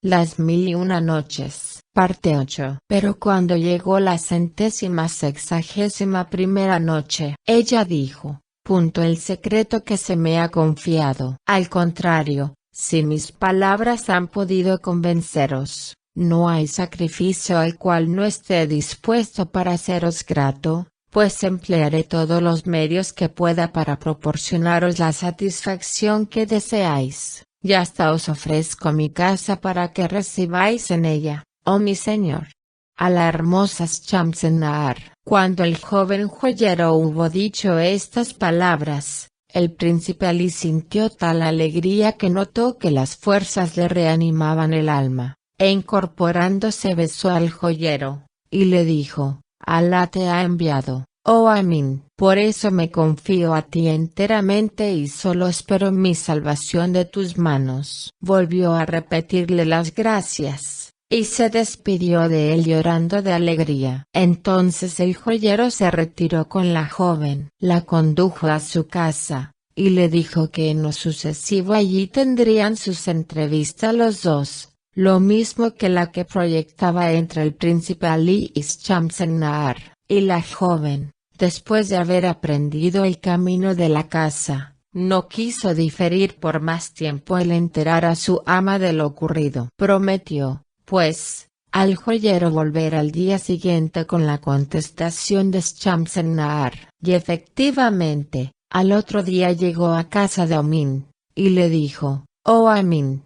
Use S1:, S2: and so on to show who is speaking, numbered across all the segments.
S1: Las 1001 noches, parte 8. Pero cuando llegó la 161ª noche, ella dijo: el secreto que se me ha confiado. Al contrario, si mis palabras han podido convenceros, no hay sacrificio al cual no esté dispuesto para haceros grato, pues emplearé todos los medios que pueda para proporcionaros la satisfacción que deseáis. Y hasta os ofrezco mi casa para que recibáis en ella, oh mi señor, a la hermosa Shamsen-Nahar. Cuando el joven joyero hubo dicho estas palabras, el príncipe Ali sintió tal alegría que notó que las fuerzas le reanimaban el alma, e incorporándose besó al joyero, y le dijo: Alá te ha enviado, oh Amin. Por eso me confío a ti enteramente y solo espero mi salvación de tus manos. Volvió a repetirle las gracias, y se despidió de él llorando de alegría. Entonces el joyero se retiró con la joven, la condujo a su casa, y le dijo que en lo sucesivo allí tendrían sus entrevistas los dos, lo mismo que la que proyectaba entre el príncipe Ali y Shamsen-Nahar. Y la joven, después de haber aprendido el camino de la casa, no quiso diferir por más tiempo el enterar a su ama de lo ocurrido. Prometió, pues, al joyero volver al día siguiente con la contestación de Shamsen-Nahar. Y efectivamente, al otro día llegó a casa de Amin, y le dijo: Oh Amin,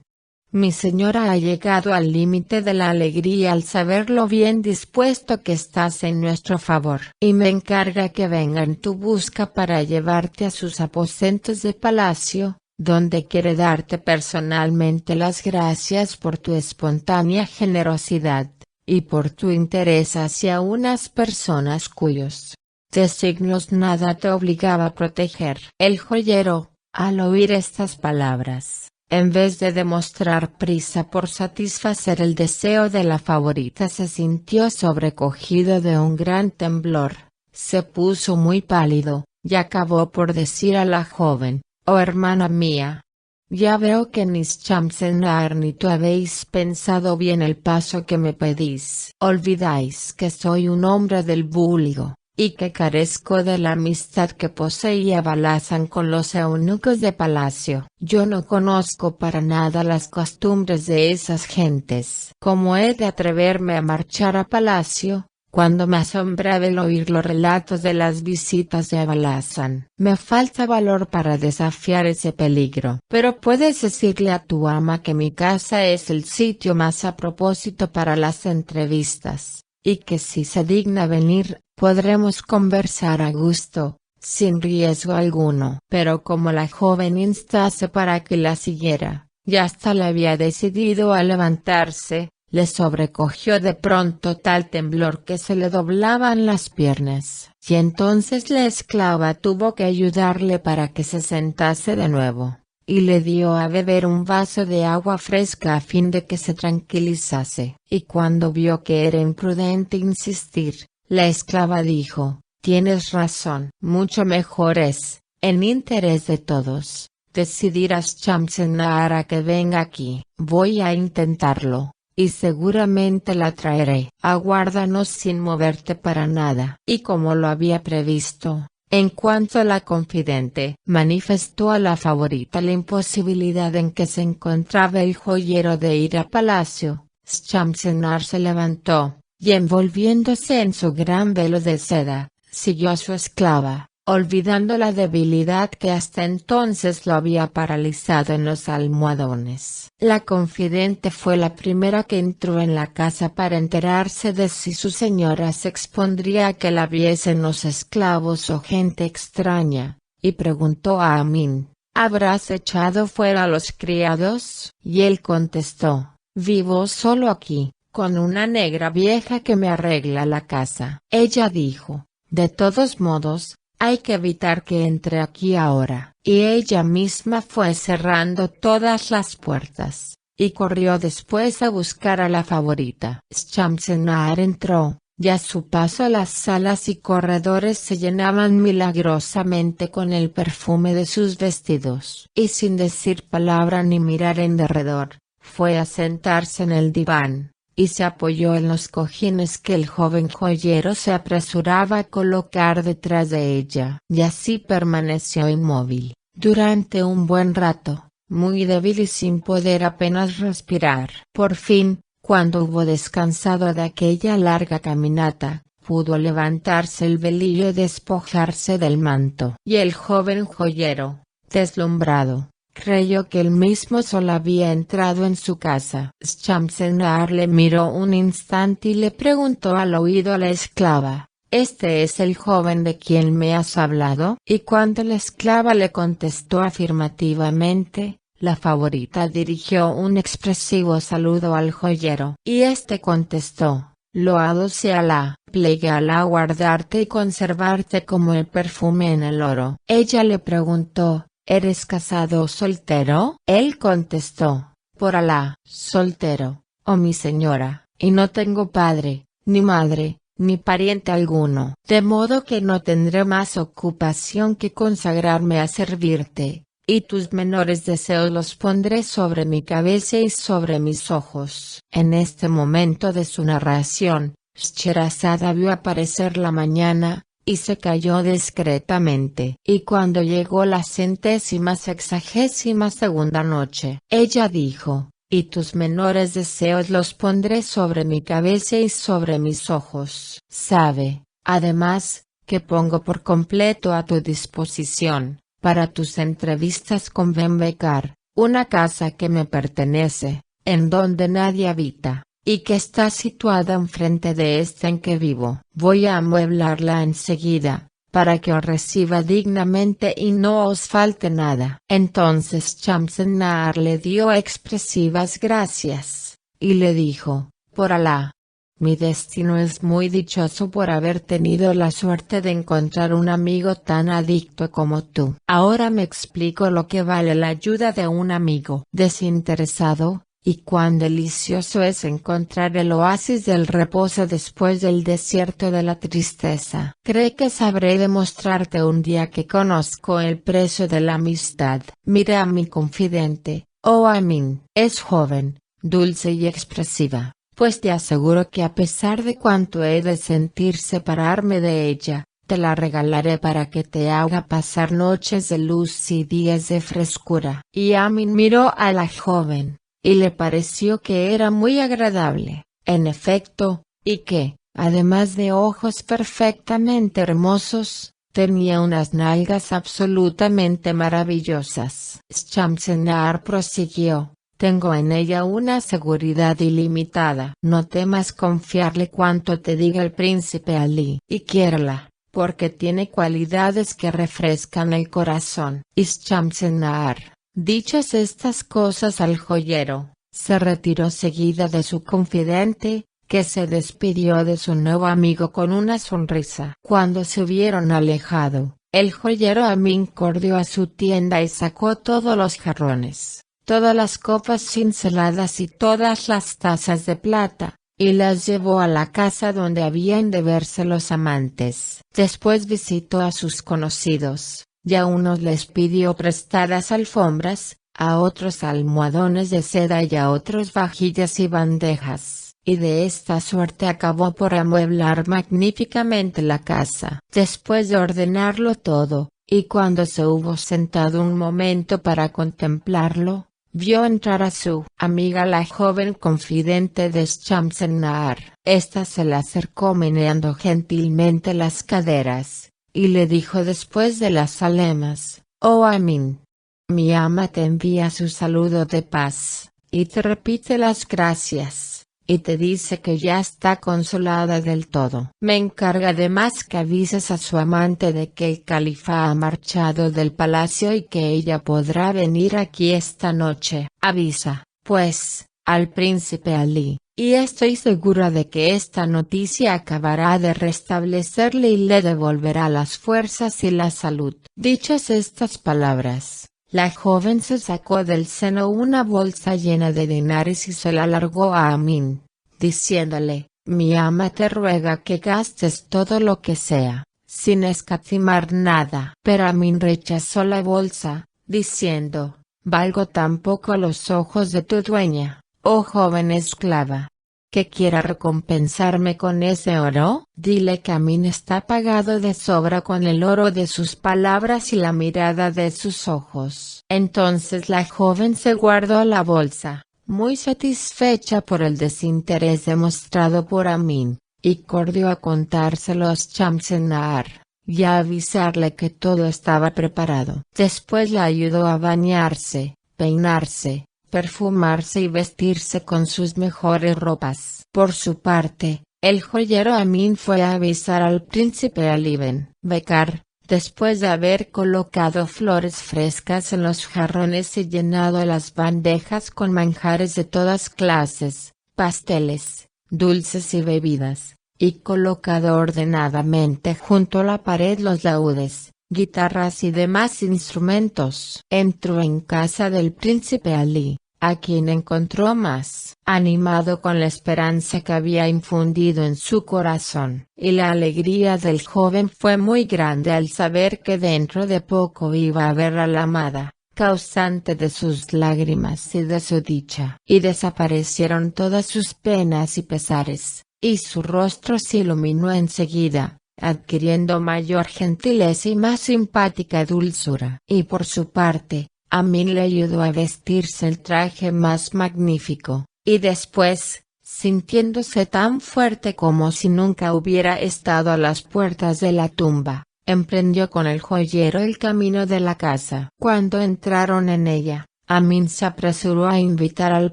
S1: mi señora ha llegado al límite de la alegría al saber lo bien dispuesto que estás en nuestro favor, y me encarga que venga en tu busca para llevarte a sus aposentos de palacio, donde quiere darte personalmente las gracias por tu espontánea generosidad, y por tu interés hacia unas personas cuyos designios nada te obligaba a proteger. El joyero, al oír estas palabras, en vez de demostrar prisa por satisfacer el deseo de la favorita, se sintió sobrecogido de un gran temblor, se puso muy pálido, y acabó por decir a la joven: Oh hermana mía, ya veo que ni Shamsen-Nahar ni tú habéis pensado bien el paso que me pedís. Olvidáis que soy un hombre del vulgo, y que carezco de la amistad que poseía Balazan con los eunucos de palacio. Yo no conozco para nada las costumbres de esas gentes. ¿Cómo he de atreverme a marchar a palacio, cuando me asombraba el oír los relatos de las visitas de Balazan? Me falta valor para desafiar ese peligro. Pero puedes decirle a tu ama que mi casa es el sitio más a propósito para las entrevistas, y que si se digna venir, podremos conversar a gusto, sin riesgo alguno. Pero como la joven instase para que la siguiera, y hasta le había decidido a levantarse, le sobrecogió de pronto tal temblor que se le doblaban las piernas. Y entonces la esclava tuvo que ayudarle para que se sentase de nuevo, y le dio a beber un vaso de agua fresca a fin de que se tranquilizase. Y cuando vio que era imprudente insistir, la esclava dijo: Tienes razón. Mucho mejor es, en interés de todos, decidir a Shamsen-Nahar a que venga aquí. Voy a intentarlo, y seguramente la traeré. Aguárdanos sin moverte para nada. Y como lo había previsto, en cuanto la confidente manifestó a la favorita la imposibilidad en que se encontraba el joyero de ir a palacio, Shamsen-Nahar se levantó, y envolviéndose en su gran velo de seda, siguió a su esclava, olvidando la debilidad que hasta entonces lo había paralizado en los almohadones. La confidente fue la primera que entró en la casa para enterarse de si su señora se expondría a que la viesen los esclavos o gente extraña, y preguntó a Amin: ¿Habrás echado fuera a los criados? Y él contestó: Vivo solo aquí, con una negra vieja que me arregla la casa. Ella dijo: De todos modos, hay que evitar que entre aquí ahora. Y ella misma fue cerrando todas las puertas, y corrió después a buscar a la favorita. Shamsen-Nahar entró, y a su paso las salas y corredores se llenaban milagrosamente con el perfume de sus vestidos. Y sin decir palabra ni mirar en derredor, fue a sentarse en el diván, y se apoyó en los cojines que el joven joyero se apresuraba a colocar detrás de ella. Y así permaneció inmóvil, durante un buen rato, muy débil y sin poder apenas respirar. Por fin, cuando hubo descansado de aquella larga caminata, pudo levantarse el velillo y despojarse del manto. Y el joven joyero, deslumbrado, creyó que el mismo sol había entrado en su casa. Shamsen-Nahar le miró un instante y le preguntó al oído a la esclava: ¿Este es el joven de quien me has hablado? Y cuando la esclava le contestó afirmativamente, la favorita dirigió un expresivo saludo al joyero. Y este contestó: Loado sea Alá, plegue a Alá guardarte y conservarte como el perfume en el oro. Ella le preguntó: ¿Eres casado o soltero? Él contestó: Por Alá, soltero, oh mi señora, y no tengo padre, ni madre, ni pariente alguno. De modo que no tendré más ocupación que consagrarme a servirte, y tus menores deseos los pondré sobre mi cabeza y sobre mis ojos. En este momento de su narración, Scheherazade vio aparecer la mañana, y se calló discretamente. Y cuando llegó la 162ª noche, ella dijo: y tus menores deseos los pondré sobre mi cabeza y sobre mis ojos. Sabe, además, que pongo por completo a tu disposición, para tus entrevistas con Ben-Becar, una casa que me pertenece, en donde nadie habita, y que está situada enfrente de esta en que vivo. Voy a amueblarla enseguida, para que os reciba dignamente y no os falte nada. Entonces Shamsen-Nahar le dio expresivas gracias, y le dijo: Por Alá, mi destino es muy dichoso por haber tenido la suerte de encontrar un amigo tan adicto como tú. Ahora me explico lo que vale la ayuda de un amigo desinteresado, y cuán delicioso es encontrar el oasis del reposo después del desierto de la tristeza. Cree que sabré demostrarte un día que conozco el precio de la amistad. Mira a mi confidente, oh Amin. Es joven, dulce y expresiva, pues te aseguro que a pesar de cuánto he de sentir separarme de ella, te la regalaré para que te haga pasar noches de luz y días de frescura. Y Amin miró a la joven, y le pareció que era muy agradable, en efecto, y que, además de ojos perfectamente hermosos, tenía unas nalgas absolutamente maravillosas. Shamsen-Nahar prosiguió: tengo en ella una seguridad ilimitada. No temas confiarle cuanto te diga el príncipe Alí, y quiérala, porque tiene cualidades que refrescan el corazón. Y Shamsen-Nahar, dichas estas cosas al joyero, se retiró seguida de su confidente, que se despidió de su nuevo amigo con una sonrisa. Cuando se hubieron alejado, el joyero Amin corrió a su tienda y sacó todos los jarrones, todas las copas cinceladas y todas las tazas de plata, y las llevó a la casa donde habían de verse los amantes. Después visitó a sus conocidos, y a unos les pidió prestadas alfombras, a otros almohadones de seda y a otros vajillas y bandejas, y de esta suerte acabó por amueblar magníficamente la casa. Después de ordenarlo todo, y cuando se hubo sentado un momento para contemplarlo, vio entrar a su amiga la joven confidente de Shamsen-Nahar. Esta se le acercó meneando gentilmente las caderas, y le dijo después de las alemas: oh Amin, mi ama te envía su saludo de paz, y te repite las gracias, y te dice que ya está consolada del todo. Me encarga además que avises a su amante de que el califa ha marchado del palacio y que ella podrá venir aquí esta noche. Avisa, pues, al príncipe Alí, y estoy segura de que esta noticia acabará de restablecerle y le devolverá las fuerzas y la salud. Dichas estas palabras, la joven se sacó del seno una bolsa llena de dinares y se la largó a Amin, diciéndole: mi ama te ruega que gastes todo lo que sea, sin escatimar nada. Pero Amin rechazó la bolsa, diciendo: valgo tan poco a los ojos de tu dueña, oh joven esclava, ¿que quiera recompensarme con ese oro? Dile que Amin está pagado de sobra con el oro de sus palabras y la mirada de sus ojos. Entonces la joven se guardó la bolsa, muy satisfecha por el desinterés demostrado por Amin, y corrió a contárselo a Shamsenahar, y a avisarle que todo estaba preparado. Después la ayudó a bañarse, peinarse, perfumarse y vestirse con sus mejores ropas. Por su parte, el joyero Amin fue a avisar al príncipe Ali Ben Bekar, después de haber colocado flores frescas en los jarrones y llenado las bandejas con manjares de todas clases, pasteles, dulces y bebidas, y colocado ordenadamente junto a la pared los laúdes, guitarras y demás instrumentos. Entró en casa del príncipe Ali, a quien encontró más animado con la esperanza que había infundido en su corazón. Y la alegría del joven fue muy grande al saber que dentro de poco iba a ver a la amada, causante de sus lágrimas y de su dicha. Y desaparecieron todas sus penas y pesares, y su rostro se iluminó enseguida, adquiriendo mayor gentileza y más simpática dulzura. Y por su parte, Amin le ayudó a vestirse el traje más magnífico, y después, sintiéndose tan fuerte como si nunca hubiera estado a las puertas de la tumba, emprendió con el joyero el camino de la casa. Cuando entraron en ella, Amin se apresuró a invitar al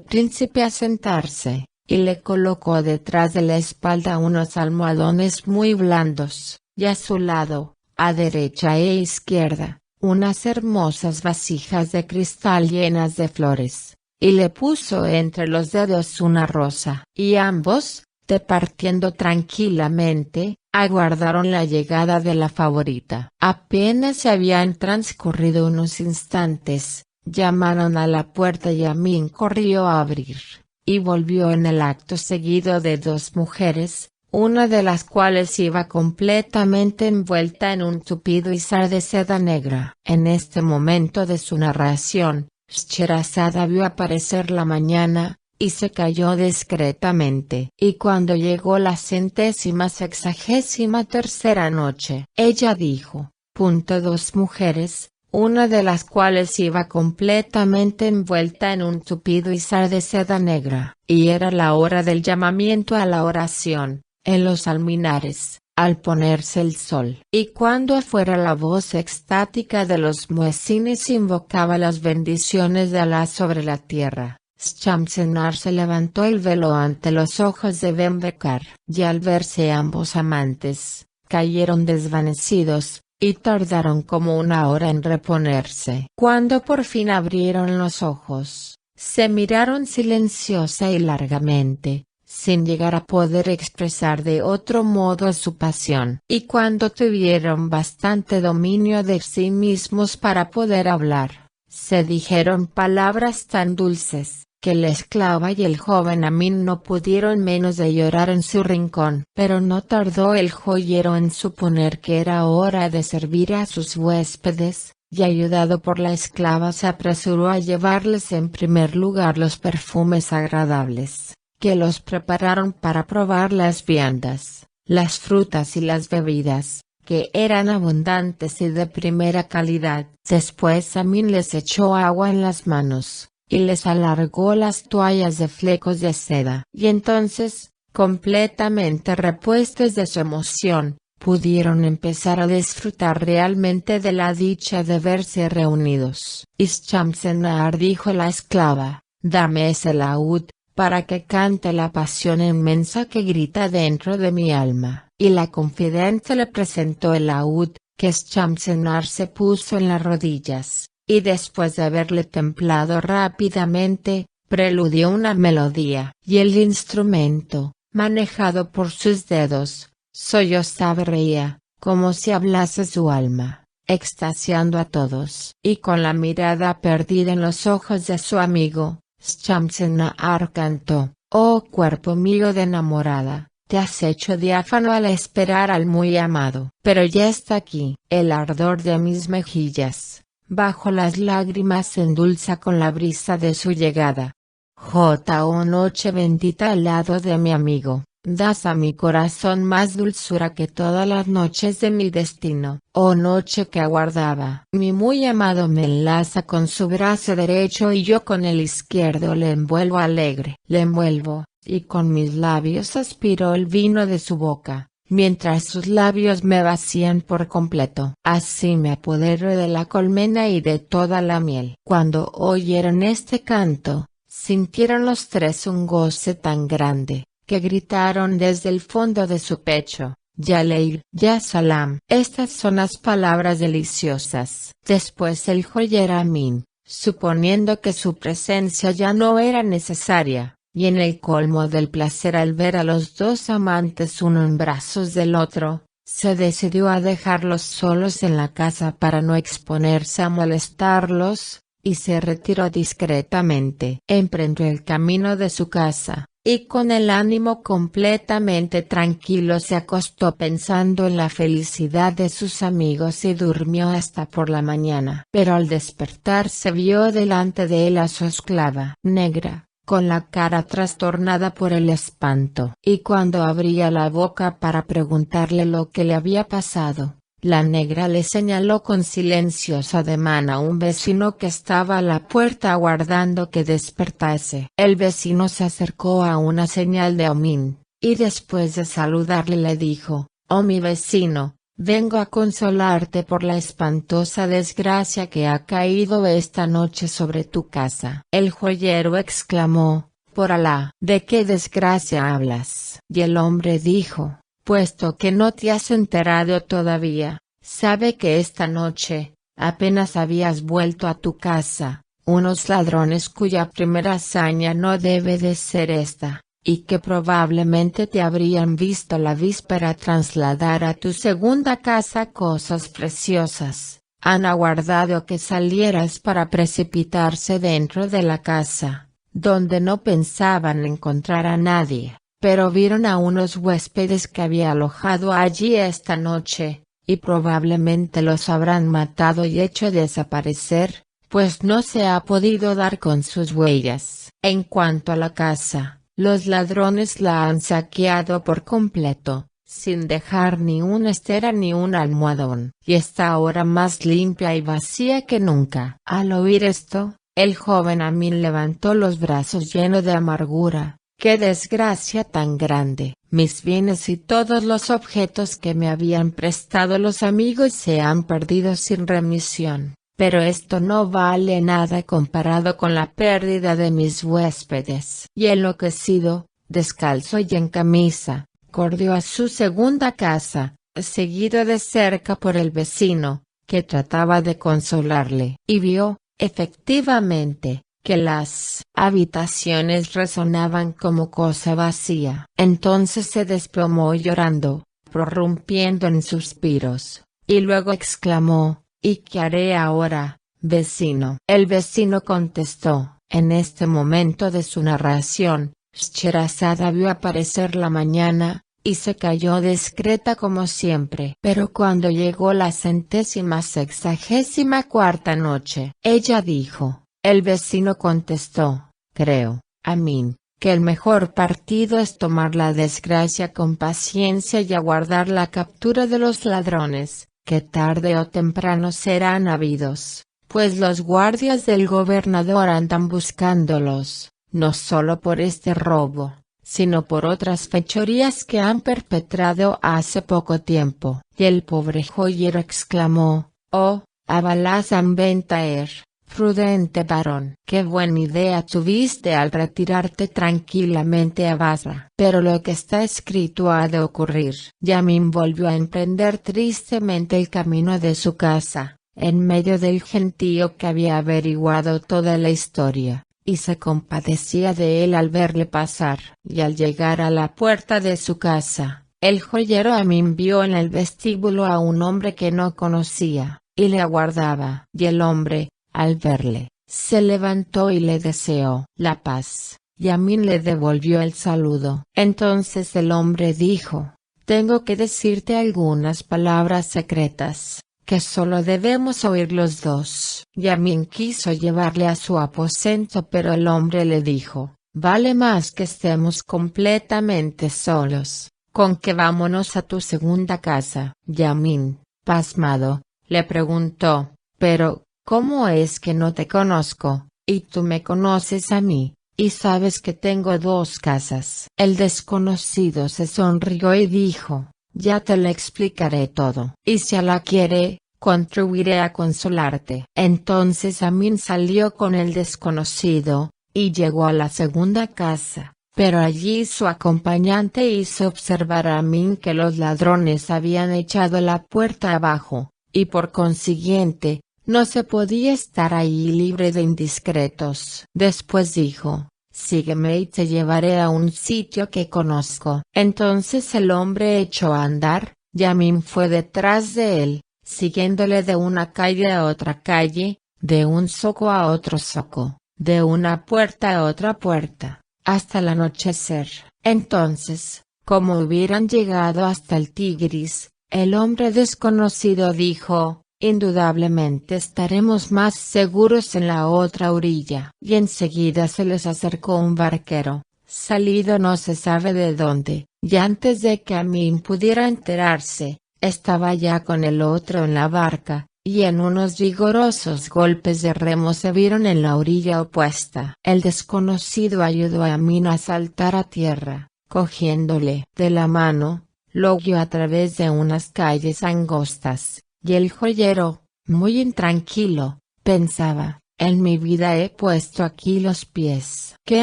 S1: príncipe a sentarse, y le colocó detrás de la espalda unos almohadones muy blandos, y a su lado, a derecha e izquierda, unas hermosas vasijas de cristal llenas de flores, y le puso entre los dedos una rosa. Y ambos, departiendo tranquilamente, aguardaron la llegada de la favorita. Apenas se habían transcurrido unos instantes, llamaron a la puerta y Amin corrió a abrir, y volvió en el acto seguido de dos mujeres, una de las cuales iba completamente envuelta en un tupido izar de seda negra. En este momento de su narración, Scheherazade vio aparecer la mañana, y se calló discretamente. Y cuando llegó la 163ª noche, ella dijo, dos mujeres, una de las cuales iba completamente envuelta en un tupido izar de seda negra, y era la hora del llamamiento a la oración, en los alminares, al ponerse el sol. Y cuando afuera la voz extática de los muecines invocaba las bendiciones de Alá sobre la tierra, Shamsenahar se levantó el velo ante los ojos de Ben Bekar. Y al verse ambos amantes, cayeron desvanecidos, y tardaron como una hora en reponerse. Cuando por fin abrieron los ojos, se miraron silenciosa y largamente, sin llegar a poder expresar de otro modo su pasión. Y cuando tuvieron bastante dominio de sí mismos para poder hablar, se dijeron palabras tan dulces, que la esclava y el joven Amin no pudieron menos de llorar en su rincón. Pero no tardó el joyero en suponer que era hora de servir a sus huéspedes, y ayudado por la esclava se apresuró a llevarles en primer lugar los perfumes agradables, que los prepararon para probar las viandas, las frutas y las bebidas, que eran abundantes y de primera calidad. Después Amin les echó agua en las manos, y les alargó las toallas de flecos de seda. Y entonces, completamente repuestos de su emoción, pudieron empezar a disfrutar realmente de la dicha de verse reunidos. Y Shamsenahar dijo a la esclava, dame ese laúd, para que cante la pasión inmensa que grita dentro de mi alma. Y la confidente le presentó el laúd, que Shamsenahar se puso en las rodillas, y después de haberle templado rápidamente, preludió una melodía. Y el instrumento, manejado por sus dedos, sollozaba y reía, como si hablase su alma, extasiando a todos. Y con la mirada perdida en los ojos de su amigo, Shamsenahar cantó, oh cuerpo mío de enamorada, te has hecho diáfano al esperar al muy amado. Pero ya está aquí, el ardor de mis mejillas, bajo las lágrimas se endulza con la brisa de su llegada. Oh noche bendita al lado de mi amigo, das a mi corazón más dulzura que todas las noches de mi destino. Oh noche que aguardaba. Mi muy amado me enlaza con su brazo derecho y yo con el izquierdo le envuelvo alegre. Le envuelvo, y con mis labios aspiro el vino de su boca, mientras sus labios me vacían por completo. Así me apodero de la colmena y de toda la miel. Cuando oyeron este canto, sintieron los tres un goce tan grande, que gritaron desde el fondo de su pecho: Ya Leil, Ya Salam. Estas son las palabras deliciosas. Después el joyero Amin, suponiendo que su presencia ya no era necesaria, y en el colmo del placer al ver a los dos amantes uno en brazos del otro, se decidió a dejarlos solos en la casa para no exponerse a molestarlos, y se retiró discretamente. Emprendió el camino de su casa, y con el ánimo completamente tranquilo se acostó pensando en la felicidad de sus amigos y durmió hasta por la mañana. Pero al despertar se vio delante de él a su esclava negra, con la cara trastornada por el espanto. Y cuando abría la boca para preguntarle lo que le había pasado, la negra le señaló con silencioso ademán a un vecino que estaba a la puerta aguardando que despertase. El vecino se acercó a una señal de Amin, y después de saludarle le dijo: «Oh mi vecino, vengo a consolarte por la espantosa desgracia que ha caído esta noche sobre tu casa». El joyero exclamó: «Por Alá, ¿de qué desgracia hablas?». Y el hombre dijo: «Puesto que no te has enterado todavía, sabe que esta noche, apenas habías vuelto a tu casa, unos ladrones cuya primera hazaña no debe de ser esta, y que probablemente te habrían visto la víspera trasladar a tu segunda casa cosas preciosas, han aguardado que salieras para precipitarse dentro de la casa, donde no pensaban encontrar a nadie, pero vieron a unos huéspedes que había alojado allí esta noche, y probablemente los habrán matado y hecho desaparecer, pues no se ha podido dar con sus huellas. En cuanto a la casa, los ladrones la han saqueado por completo, sin dejar ni una estera ni un almohadón, y está ahora más limpia y vacía que nunca». Al oír esto, el joven Amin levantó los brazos lleno de amargura. «¡Qué desgracia tan grande! Mis bienes y todos los objetos que me habían prestado los amigos se han perdido sin remisión, pero esto no vale nada comparado con la pérdida de mis huéspedes». Y enloquecido, descalzo y en camisa, corrió a su segunda casa, seguido de cerca por el vecino, que trataba de consolarle. Y vio, efectivamente, que las habitaciones resonaban como cosa vacía. Entonces se desplomó llorando, prorrumpiendo en suspiros, y luego exclamó: «¿Y qué haré ahora, vecino?». El vecino contestó. En este momento de su narración, Scheherazade vio aparecer la mañana, y se calló discreta como siempre. Pero cuando llegó la 164ª noche, ella dijo. El vecino contestó: «Creo, Amin, que el mejor partido es tomar la desgracia con paciencia y aguardar la captura de los ladrones, que tarde o temprano serán habidos, pues los guardias del gobernador andan buscándolos, no solo por este robo, sino por otras fechorías que han perpetrado hace poco tiempo». Y el pobre joyero exclamó: «Oh, Abalazam ben Taher, prudente varón, qué buena idea tuviste al retirarte tranquilamente a Basra». Pero lo que está escrito ha de ocurrir. Yamin volvió a emprender tristemente el camino de su casa, en medio del gentío que había averiguado toda la historia, y se compadecía de él al verle pasar. Y al llegar a la puerta de su casa, el joyero Amin vio en el vestíbulo a un hombre que no conocía, y le aguardaba. Y el hombre, al verle, se levantó y le deseó la paz, y Amin le devolvió el saludo. Entonces el hombre dijo: «Tengo que decirte algunas palabras secretas, que solo debemos oír los dos. Yamin quiso llevarle a su aposento, pero el hombre le dijo: vale más que estemos completamente solos, con que vámonos a tu segunda casa. Yamin, pasmado, le preguntó: pero, ¿cómo es que no te conozco, y tú me conoces a mí, y sabes que tengo dos casas? El desconocido se sonrió y dijo: ya te lo explicaré todo. Y si Allah quiere, contribuiré a consolarte. Entonces Amin salió con el desconocido, y llegó a la segunda casa, pero allí su acompañante hizo observar a Amin que los ladrones habían echado la puerta abajo, y por consiguiente, no se podía estar ahí libre de indiscretos. Después dijo: sígueme y te llevaré a un sitio que conozco. Entonces el hombre echó a andar, y Amin fue detrás de él, siguiéndole de una calle a otra calle, de un zoco a otro zoco, de una puerta a otra puerta, hasta el anochecer. Entonces, como hubieran llegado hasta el Tigris, el hombre desconocido dijo: indudablemente estaremos más seguros en la otra orilla. Y enseguida se les acercó un barquero, salido no se sabe de dónde, y antes de que Amin pudiera enterarse, estaba ya con el otro en la barca, y en unos vigorosos golpes de remo se vieron en la orilla opuesta. El desconocido ayudó a Amin a saltar a tierra, cogiéndole de la mano, lo guió a través de unas calles angostas. Y el joyero, muy intranquilo, pensaba: en mi vida he puesto aquí los pies. ¿Qué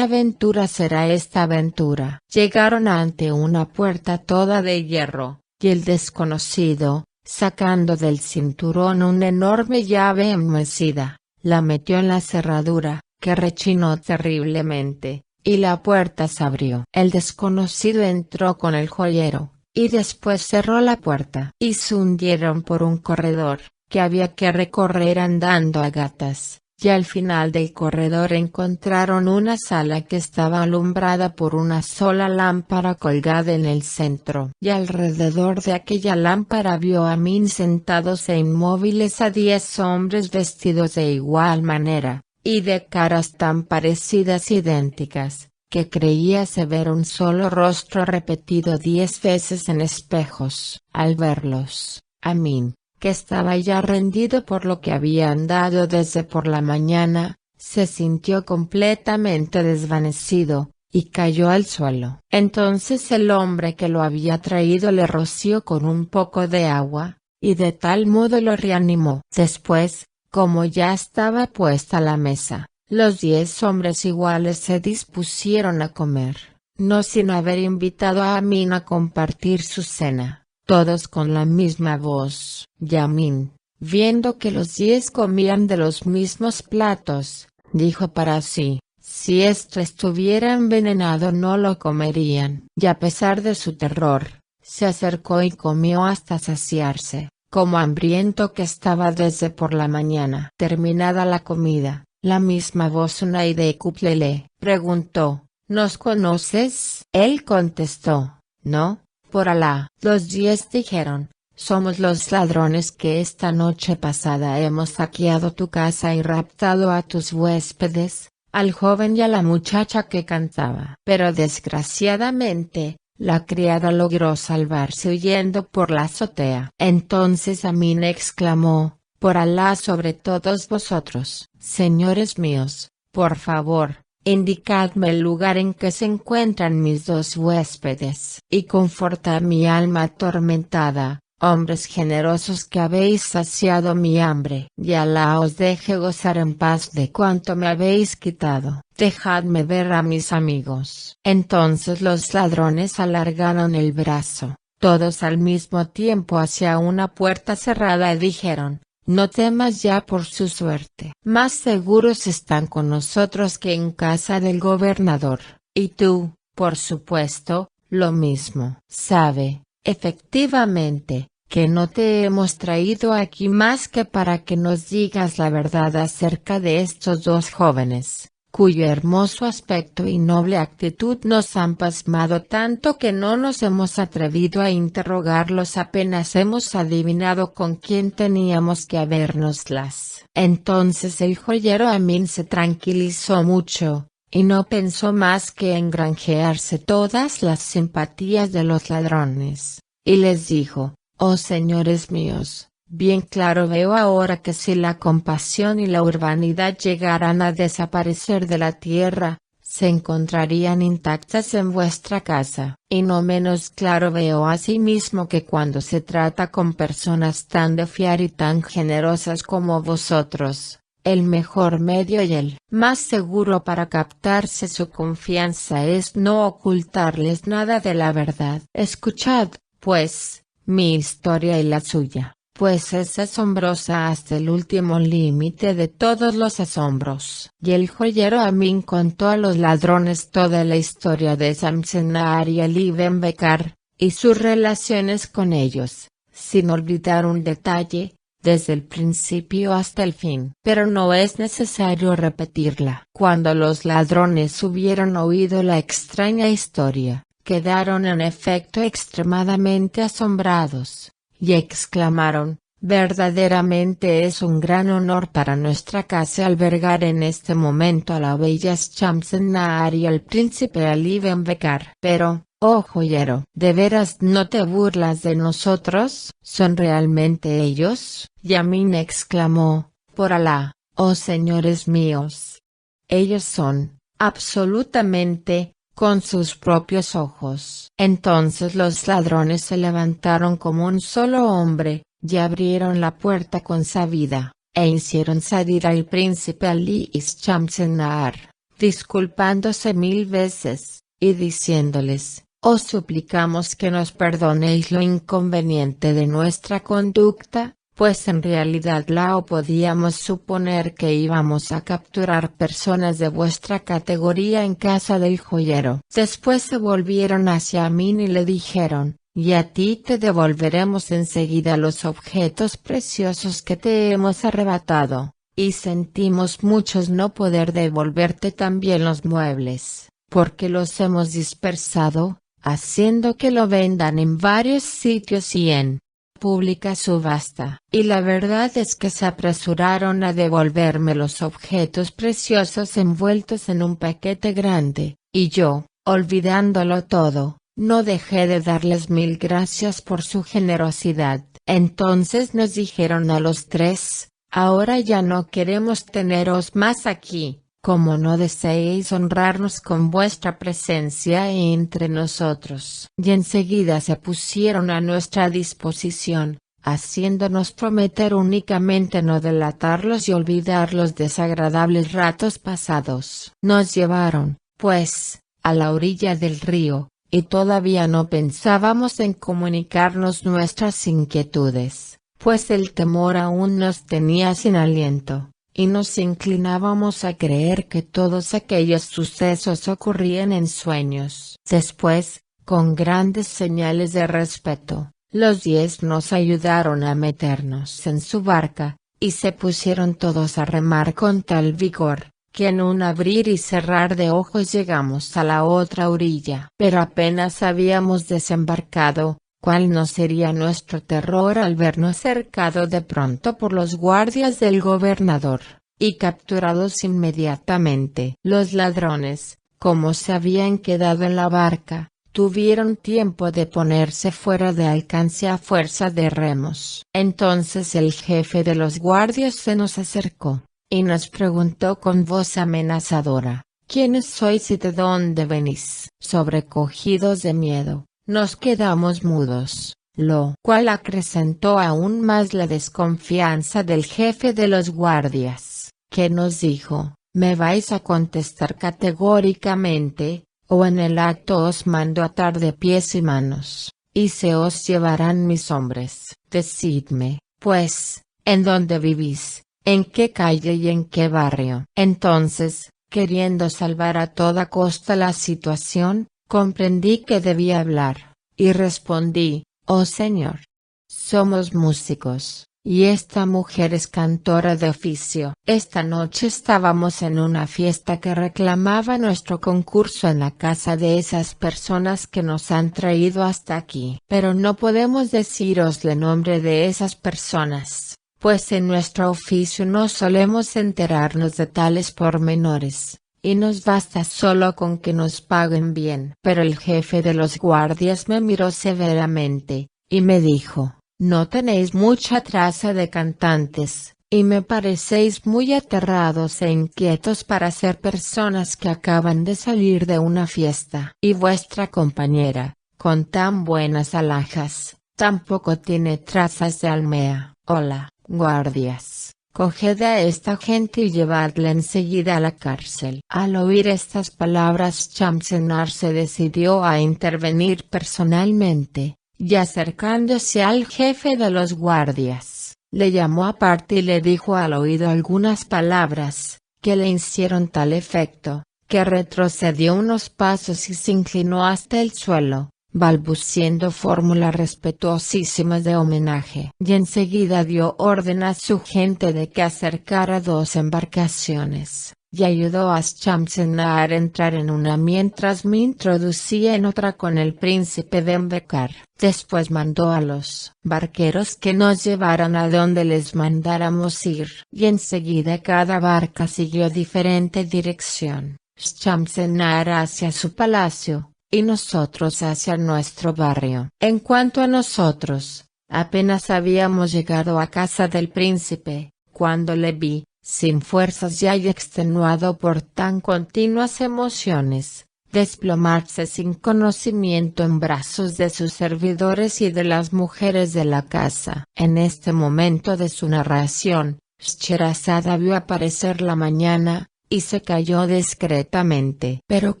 S1: aventura será esta aventura? Llegaron ante una puerta toda de hierro, y el desconocido, sacando del cinturón una enorme llave enmohecida, la metió en la cerradura, que rechinó terriblemente, y la puerta se abrió. El desconocido entró con el joyero, y después cerró la puerta, y se hundieron por un corredor, que había que recorrer andando a gatas, y al final del corredor encontraron una sala que estaba alumbrada por una sola lámpara colgada en el centro. Y alrededor de aquella lámpara vio a Amin sentados e inmóviles a 10 hombres vestidos de igual manera, y de caras tan parecidas idénticas, que creíase ver un solo rostro repetido 10 veces en espejos. Al verlos, Amin, que estaba ya rendido por lo que había andado desde por la mañana, se sintió completamente desvanecido, y cayó al suelo. Entonces el hombre que lo había traído le roció con un poco de agua, y de tal modo lo reanimó. Después, como ya estaba puesta la mesa, los 10 hombres iguales se dispusieron a comer, no sin haber invitado a Amin a compartir su cena, todos con la misma voz. Y Amin, viendo que los 10 comían de los mismos platos, dijo para sí: si esto estuviera envenenado no lo comerían. Y a pesar de su terror, se acercó y comió hasta saciarse, como hambriento que estaba desde por la mañana. Terminada la comida, la misma voz Unaidecuple le preguntó: ¿nos conoces? Él contestó: no, por Alá. Los 10 dijeron: somos los ladrones que esta noche pasada hemos saqueado tu casa y raptado a tus huéspedes, al joven y a la muchacha que cantaba. Pero desgraciadamente, la criada logró salvarse huyendo por la azotea. Entonces Amin exclamó: por Alá sobre todos vosotros, señores míos, por favor, indicadme el lugar en que se encuentran mis 2 huéspedes, y confortad mi alma atormentada, hombres generosos que habéis saciado mi hambre. Y Alá os deje gozar en paz de cuanto me habéis quitado. Dejadme ver a mis amigos. Entonces los ladrones alargaron el brazo, todos al mismo tiempo hacia una puerta cerrada y dijeron: no temas ya por su suerte. Más seguros están con nosotros que en casa del gobernador. Y tú, por supuesto, lo mismo. Sabe, efectivamente, que no te hemos traído aquí más que para que nos digas la verdad acerca de estos 2 jóvenes, cuyo hermoso aspecto y noble actitud nos han pasmado tanto que no nos hemos atrevido a interrogarlos apenas hemos adivinado con quién teníamos que habérnoslas. Entonces el joyero Amin se tranquilizó mucho, y no pensó más que en granjearse todas las simpatías de los ladrones, y les dijo: «Oh señores míos, bien claro veo ahora que si la compasión y la urbanidad llegaran a desaparecer de la tierra, se encontrarían intactas en vuestra casa. Y no menos claro veo asimismo que cuando se trata con personas tan de fiar y tan generosas como vosotros, el mejor medio y el más seguro para captarse su confianza es no ocultarles nada de la verdad. Escuchad, pues, mi historia y la suya, pues es asombrosa hasta el último límite de todos los asombros». Y el joyero Amin contó a los ladrones toda la historia de Samsenar y Ali Ben Becar, y sus relaciones con ellos, sin olvidar un detalle, desde el principio hasta el fin. Pero no es necesario repetirla. Cuando los ladrones hubieron oído la extraña historia, quedaron en efecto extremadamente asombrados, y exclamaron: «Verdaderamente es un gran honor para nuestra casa albergar en este momento a la bella Shamsen-Nahar y al príncipe Ali Ben Becar. Pero, oh joyero, ¿de veras no te burlas de nosotros? ¿Son realmente ellos?». Yamin exclamó: «Por Alá, oh señores míos. Ellos son, absolutamente, con sus propios ojos». Entonces los ladrones se levantaron como un solo hombre, y abrieron la puerta con sabida, e hicieron salir al príncipe Ali y Shamsen-Nahar, disculpándose 1000 veces, y diciéndoles: «Os suplicamos que nos perdonéis lo inconveniente de nuestra conducta, pues en realidad podíamos suponer que íbamos a capturar personas de vuestra categoría en casa del joyero». Después se volvieron hacia Amin y le dijeron: «Y a ti te devolveremos enseguida los objetos preciosos que te hemos arrebatado, y sentimos muchos no poder devolverte también los muebles, porque los hemos dispersado, haciendo que lo vendan en varios sitios y en pública subasta». Y la verdad es que se apresuraron a devolverme los objetos preciosos envueltos en un paquete grande, y yo, olvidándolo todo, no dejé de darles 1000 gracias por su generosidad. Entonces nos dijeron a los tres: «Ahora ya no queremos teneros más aquí, como no deseéis honrarnos con vuestra presencia entre nosotros». Y enseguida se pusieron a nuestra disposición, haciéndonos prometer únicamente no delatarlos y olvidar los desagradables ratos pasados. Nos llevaron, pues, a la orilla del río, y todavía no pensábamos en comunicarnos nuestras inquietudes, pues el temor aún nos tenía sin aliento, y nos inclinábamos a creer que todos aquellos sucesos ocurrían en sueños. Después, con grandes señales de respeto, los 10 nos ayudaron a meternos en su barca, y se pusieron todos a remar con tal vigor, que en un abrir y cerrar de ojos llegamos a la otra orilla. Pero apenas habíamos desembarcado, ¿cuál no sería nuestro terror al vernos cercado de pronto por los guardias del gobernador, y capturados inmediatamente? Los ladrones, como se habían quedado en la barca, tuvieron tiempo de ponerse fuera de alcance a fuerza de remos. Entonces el jefe de los guardias se nos acercó, y nos preguntó con voz amenazadora: «¿Quiénes sois y de dónde venís?». Sobrecogidos de miedo, nos quedamos mudos, lo cual acrecentó aún más la desconfianza del jefe de los guardias, que nos dijo: «Me vais a contestar categóricamente, o en el acto os mando atar de pies y manos, y se os llevarán mis hombres. Decidme, pues, ¿en dónde vivís? ¿En qué calle y en qué barrio?». Entonces, queriendo salvar a toda costa la situación, comprendí que debía hablar, y respondí: «Oh señor, somos músicos, y esta mujer es cantora de oficio. Esta noche estábamos en una fiesta que reclamaba nuestro concurso en la casa de esas personas que nos han traído hasta aquí. Pero no podemos deciros el nombre de esas personas, pues en nuestro oficio no solemos enterarnos de tales pormenores, y nos basta solo con que nos paguen bien. Pero el jefe de los guardias me miró severamente, y me dijo: no tenéis mucha traza de cantantes, y me parecéis muy aterrados e inquietos para ser personas que acaban de salir de una fiesta. Y vuestra compañera, con tan buenas alhajas, tampoco tiene trazas de almea. Hola, guardias, coged a esta gente y llevadla enseguida a la cárcel. Al oír estas palabras, Shamsenar se decidió a intervenir personalmente, y acercándose al jefe de los guardias, le llamó aparte y le dijo al oído algunas palabras, que le hicieron tal efecto, que retrocedió unos pasos y se inclinó hasta el suelo, balbuciendo fórmulas respetuosísimas de homenaje. Y enseguida dio orden a su gente de que acercara 2 embarcaciones, y ayudó a Shamsenar a entrar en una mientras me introducía en otra con el príncipe Ben-Becar. Después mandó a los barqueros que nos llevaran a donde les mandáramos ir, y enseguida cada barca siguió diferente dirección, Shamsenar hacia su palacio, y nosotros hacia nuestro barrio. En cuanto a nosotros, apenas habíamos llegado a casa del príncipe, cuando le vi, sin fuerzas ya y extenuado por tan continuas emociones, desplomarse sin conocimiento en brazos de sus servidores y de las mujeres de la casa. En este momento de su narración, Scheherazade vio aparecer la mañana, y se calló discretamente. Pero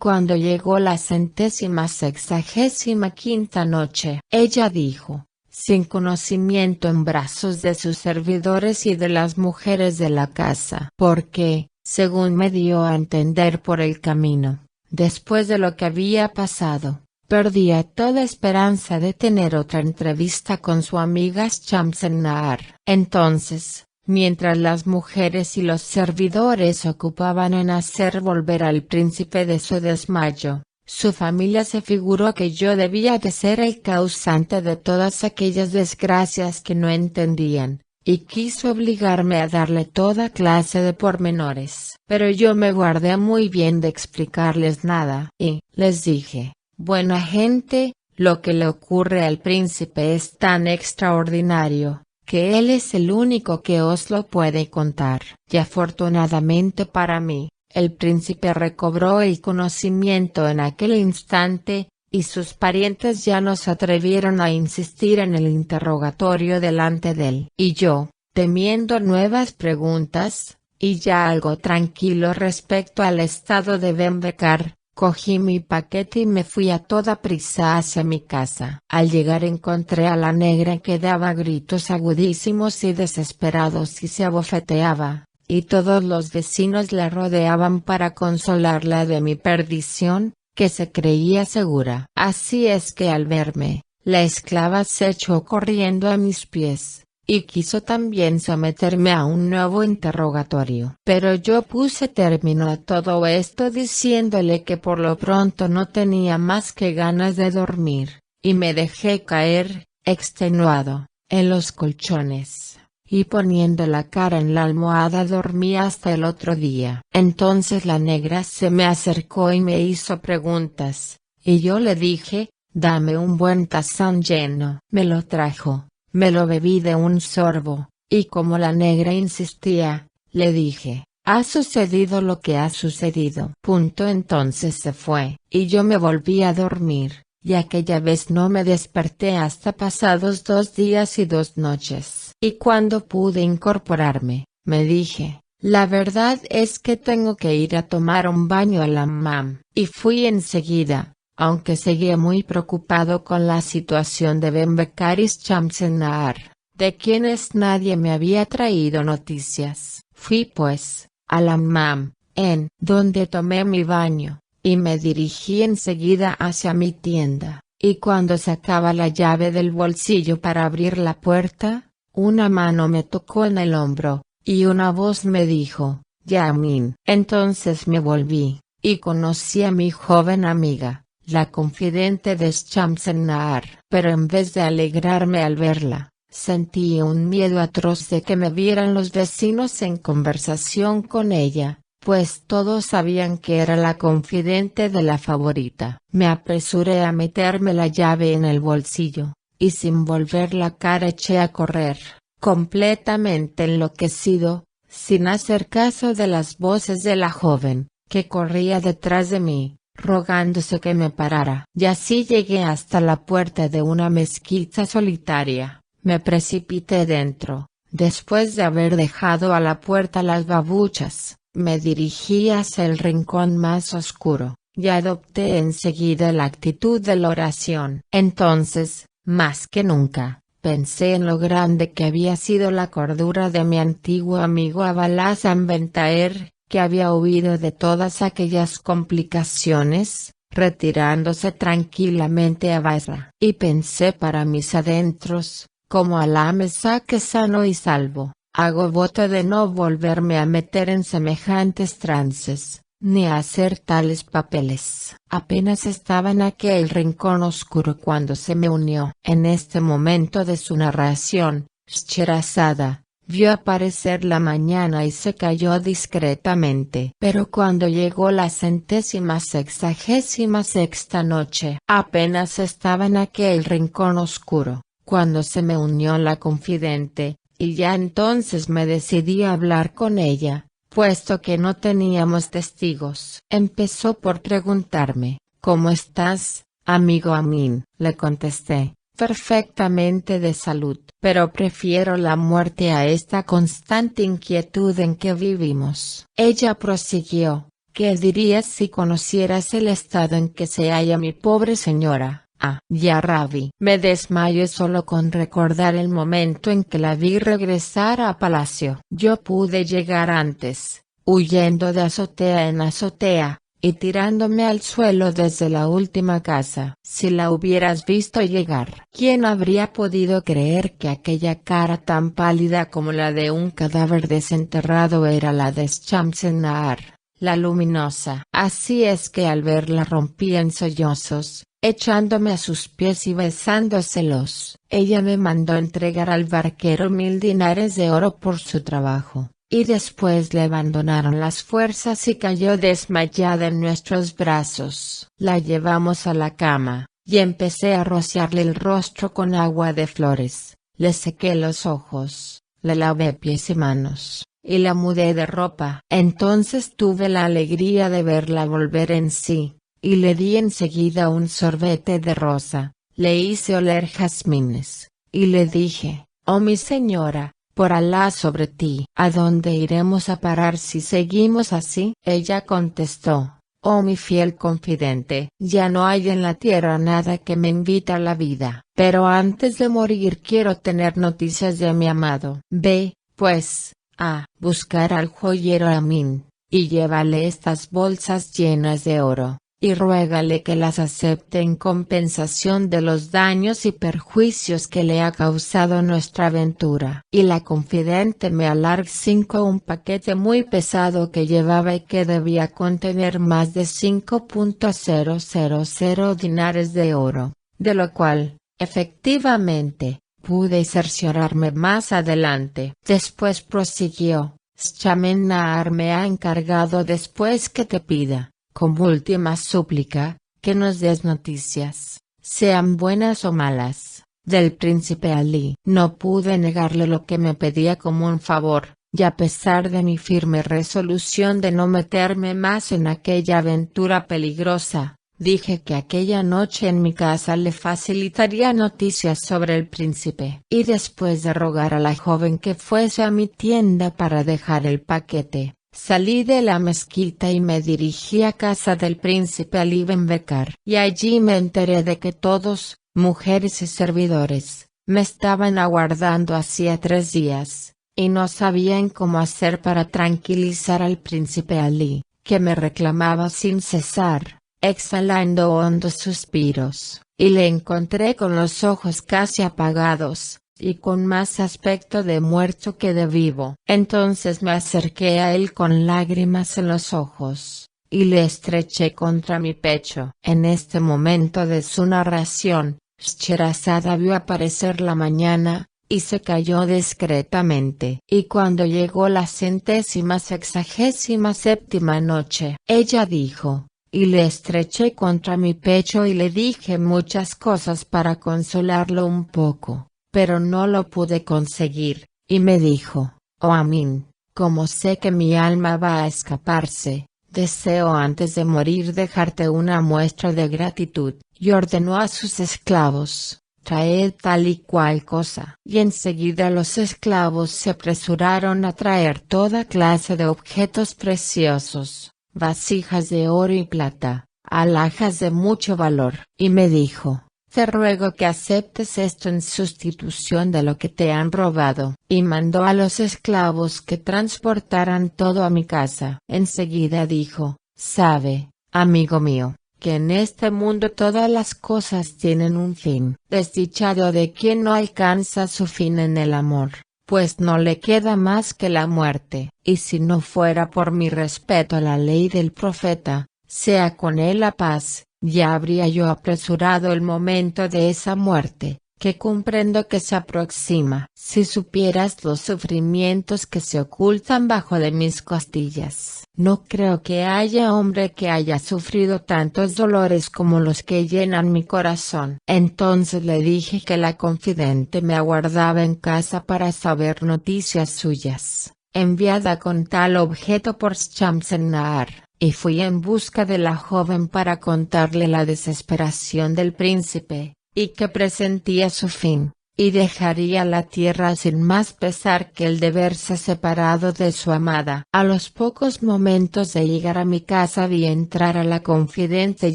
S1: cuando llegó la 165ª noche, ella dijo, sin conocimiento en brazos de sus servidores y de las mujeres de la casa, porque, según me dio a entender por el camino, después de lo que había pasado, perdía toda esperanza de tener otra entrevista con su amiga Shamsenar. Entonces, mientras las mujeres y los servidores se ocupaban en hacer volver al príncipe de su desmayo, su familia se figuró que yo debía de ser el causante de todas aquellas desgracias que no entendían, y quiso obligarme a darle toda clase de pormenores. Pero yo me guardé muy bien de explicarles nada, y les dije: buena gente, lo que le ocurre al príncipe es tan extraordinario, que él es el único que os lo puede contar. Y afortunadamente para mí, el príncipe recobró el conocimiento en aquel instante, y sus parientes ya no se atrevieron a insistir en el interrogatorio delante de él. Y yo, temiendo nuevas preguntas, y ya algo tranquilo respecto al estado de Ben-Becar, cogí mi paquete y me fui a toda prisa hacia mi casa. Al llegar encontré a la negra que daba gritos agudísimos y desesperados y se abofeteaba, y todos los vecinos la rodeaban para consolarla de mi perdición, que se creía segura. Así es que al verme, la esclava se echó corriendo a mis pies, y quiso también someterme a un nuevo interrogatorio. Pero yo puse término a todo esto diciéndole que por lo pronto no tenía más que ganas de dormir, y me dejé caer, extenuado, en los colchones, y poniendo la cara en la almohada dormí hasta el otro día. Entonces la negra se me acercó y me hizo preguntas, y yo le dije: dame un buen tazón lleno. Me lo trajo. Me lo bebí de un sorbo, y como la negra insistía, le dije: ha sucedido lo que ha sucedido. Entonces se fue, y yo me volví a dormir, y aquella vez no me desperté hasta pasados 2 días y 2 noches. Y cuando pude incorporarme, me dije: la verdad es que tengo que ir a tomar un baño al hammam. Y fui enseguida, aunque seguía muy preocupado con la situación de Ben-Becar y Shamsenar, de quienes nadie me había traído noticias. Fui pues, al hammam, en donde tomé mi baño, y me dirigí enseguida hacia mi tienda, y cuando sacaba la llave del bolsillo para abrir la puerta, Una mano me tocó en el hombro, y una voz me dijo, Yamin. Entonces me volví, y conocí a mi joven amiga, la confidente de Shamsen-Nahar. Pero en vez de alegrarme al verla, sentí un miedo atroz de que me vieran los vecinos en conversación con ella, pues todos sabían que era la confidente de la favorita. Me apresuré a meterme la llave en el bolsillo, y sin volver la cara eché a correr, completamente enloquecido, sin hacer caso de las voces de la joven, que corría detrás de mí, rogándose que me parara. Y así llegué hasta la puerta de una mezquita solitaria. Me precipité dentro. Después de haber dejado a la puerta las babuchas, me dirigí hacia el rincón más oscuro, y adopté enseguida la actitud de la oración. Entonces, más que nunca, pensé en lo grande que había sido la cordura de mi antiguo amigo Abalazan Bentaer, que había huido de todas aquellas complicaciones, retirándose tranquilamente a Basra. Y pensé para mis adentros, como Alá me saque sano y salvo, hago voto de no volverme a meter en semejantes trances, ni a hacer tales papeles. Apenas estaba en aquel rincón oscuro cuando se me unió. En este momento de su narración, Scheherazada vio aparecer la mañana y se calló discretamente. Pero cuando llegó la 166ª noche, apenas estaba en aquel rincón oscuro, cuando se me unió la confidente, y ya entonces me decidí a hablar con ella, puesto que no teníamos testigos. Empezó por preguntarme, ¿cómo estás, amigo Amin? Le contesté, perfectamente de salud, pero prefiero la muerte a esta constante inquietud en que vivimos. Ella prosiguió, ¿qué dirías si conocieras el estado en que se halla mi pobre señora? Ya Rabi. Me desmayo solo con recordar el momento en que la vi regresar a palacio. Yo pude llegar antes, huyendo de azotea en azotea, y tirándome al suelo desde la última casa. Si la hubieras visto llegar, ¿quién habría podido creer que aquella cara tan pálida como la de un cadáver desenterrado era la de Shamsen-Nahar, la luminosa? Así es que al verla rompí en sollozos, echándome a sus pies y besándoselos. Ella me mandó entregar al barquero 1000 dinares de oro por su trabajo, y después le abandonaron las fuerzas y cayó desmayada en nuestros brazos. La llevamos a la cama, y empecé a rociarle el rostro con agua de flores, le sequé los ojos, le lavé pies y manos, y la mudé de ropa. Entonces tuve la alegría de verla volver en sí, y le di enseguida un sorbete de rosa, le hice oler jazmines, y le dije, oh mi señora, por Alá sobre ti, ¿a dónde iremos a parar si seguimos así? Ella contestó, oh mi fiel confidente, ya no hay en la tierra nada que me invite a la vida, pero antes de morir quiero tener noticias de mi amado. Ve, pues, a buscar al joyero Amin, y llévale estas bolsas llenas de oro, y ruégale que las acepte en compensación de los daños y perjuicios que le ha causado nuestra aventura. Y la confidente me alargó un paquete muy pesado que llevaba y que debía contener más de 5.000 dinares de oro, de lo cual, efectivamente, pude cerciorarme más adelante. Después prosiguió, Shamsen-Nahar me ha encargado después que te pida, como última súplica, que nos des noticias, sean buenas o malas, del príncipe Alí. No pude negarle lo que me pedía como un favor, y a pesar de mi firme resolución de no meterme más en aquella aventura peligrosa, dije que aquella noche en mi casa le facilitaría noticias sobre el príncipe. Y después de rogar a la joven que fuese a mi tienda para dejar el paquete, salí de la mezquita y me dirigí a casa del príncipe Ali Ben Becar. Y allí me enteré de que todos, mujeres y servidores, me estaban aguardando hacía 3 días, y no sabían cómo hacer para tranquilizar al príncipe Ali, que me reclamaba sin cesar, exhalando hondos suspiros, y le encontré con los ojos casi apagados, y con más aspecto de muerto que de vivo. Entonces me acerqué a él con lágrimas en los ojos, y le estreché contra mi pecho. En este momento de su narración, Scheherazade vio aparecer la mañana, y se calló discretamente. Y cuando llegó la 167ª noche, ella dijo, y le estreché contra mi pecho y le dije muchas cosas para consolarlo un poco, pero no lo pude conseguir, y me dijo, oh Amin, como sé que mi alma va a escaparse, deseo antes de morir dejarte una muestra de gratitud, y ordenó a sus esclavos, traed tal y cual cosa. Y enseguida los esclavos se apresuraron a traer toda clase de objetos preciosos, vasijas de oro y plata, alhajas de mucho valor. Y me dijo, te ruego que aceptes esto en sustitución de lo que te han robado. Y mandó a los esclavos que transportaran todo a mi casa. Enseguida dijo, sabe, amigo mío, que en este mundo todas las cosas tienen un fin. Desdichado de quien no alcanza su fin en el amor, pues no le queda más que la muerte. Y si no fuera por mi respeto a la ley del profeta, sea con él la paz, ya habría yo apresurado el momento de esa muerte, que comprendo que se aproxima. Si supieras los sufrimientos que se ocultan bajo de mis costillas. No creo que haya hombre que haya sufrido tantos dolores como los que llenan mi corazón. Entonces le dije que la confidente me aguardaba en casa para saber noticias suyas, enviada con tal objeto por Shamsen-Nahar, y fui en busca de la joven para contarle la desesperación del príncipe, y que presentía su fin, y dejaría la tierra sin más pesar que el de verse separado de su amada. A los pocos momentos de llegar a mi casa vi entrar a la confidente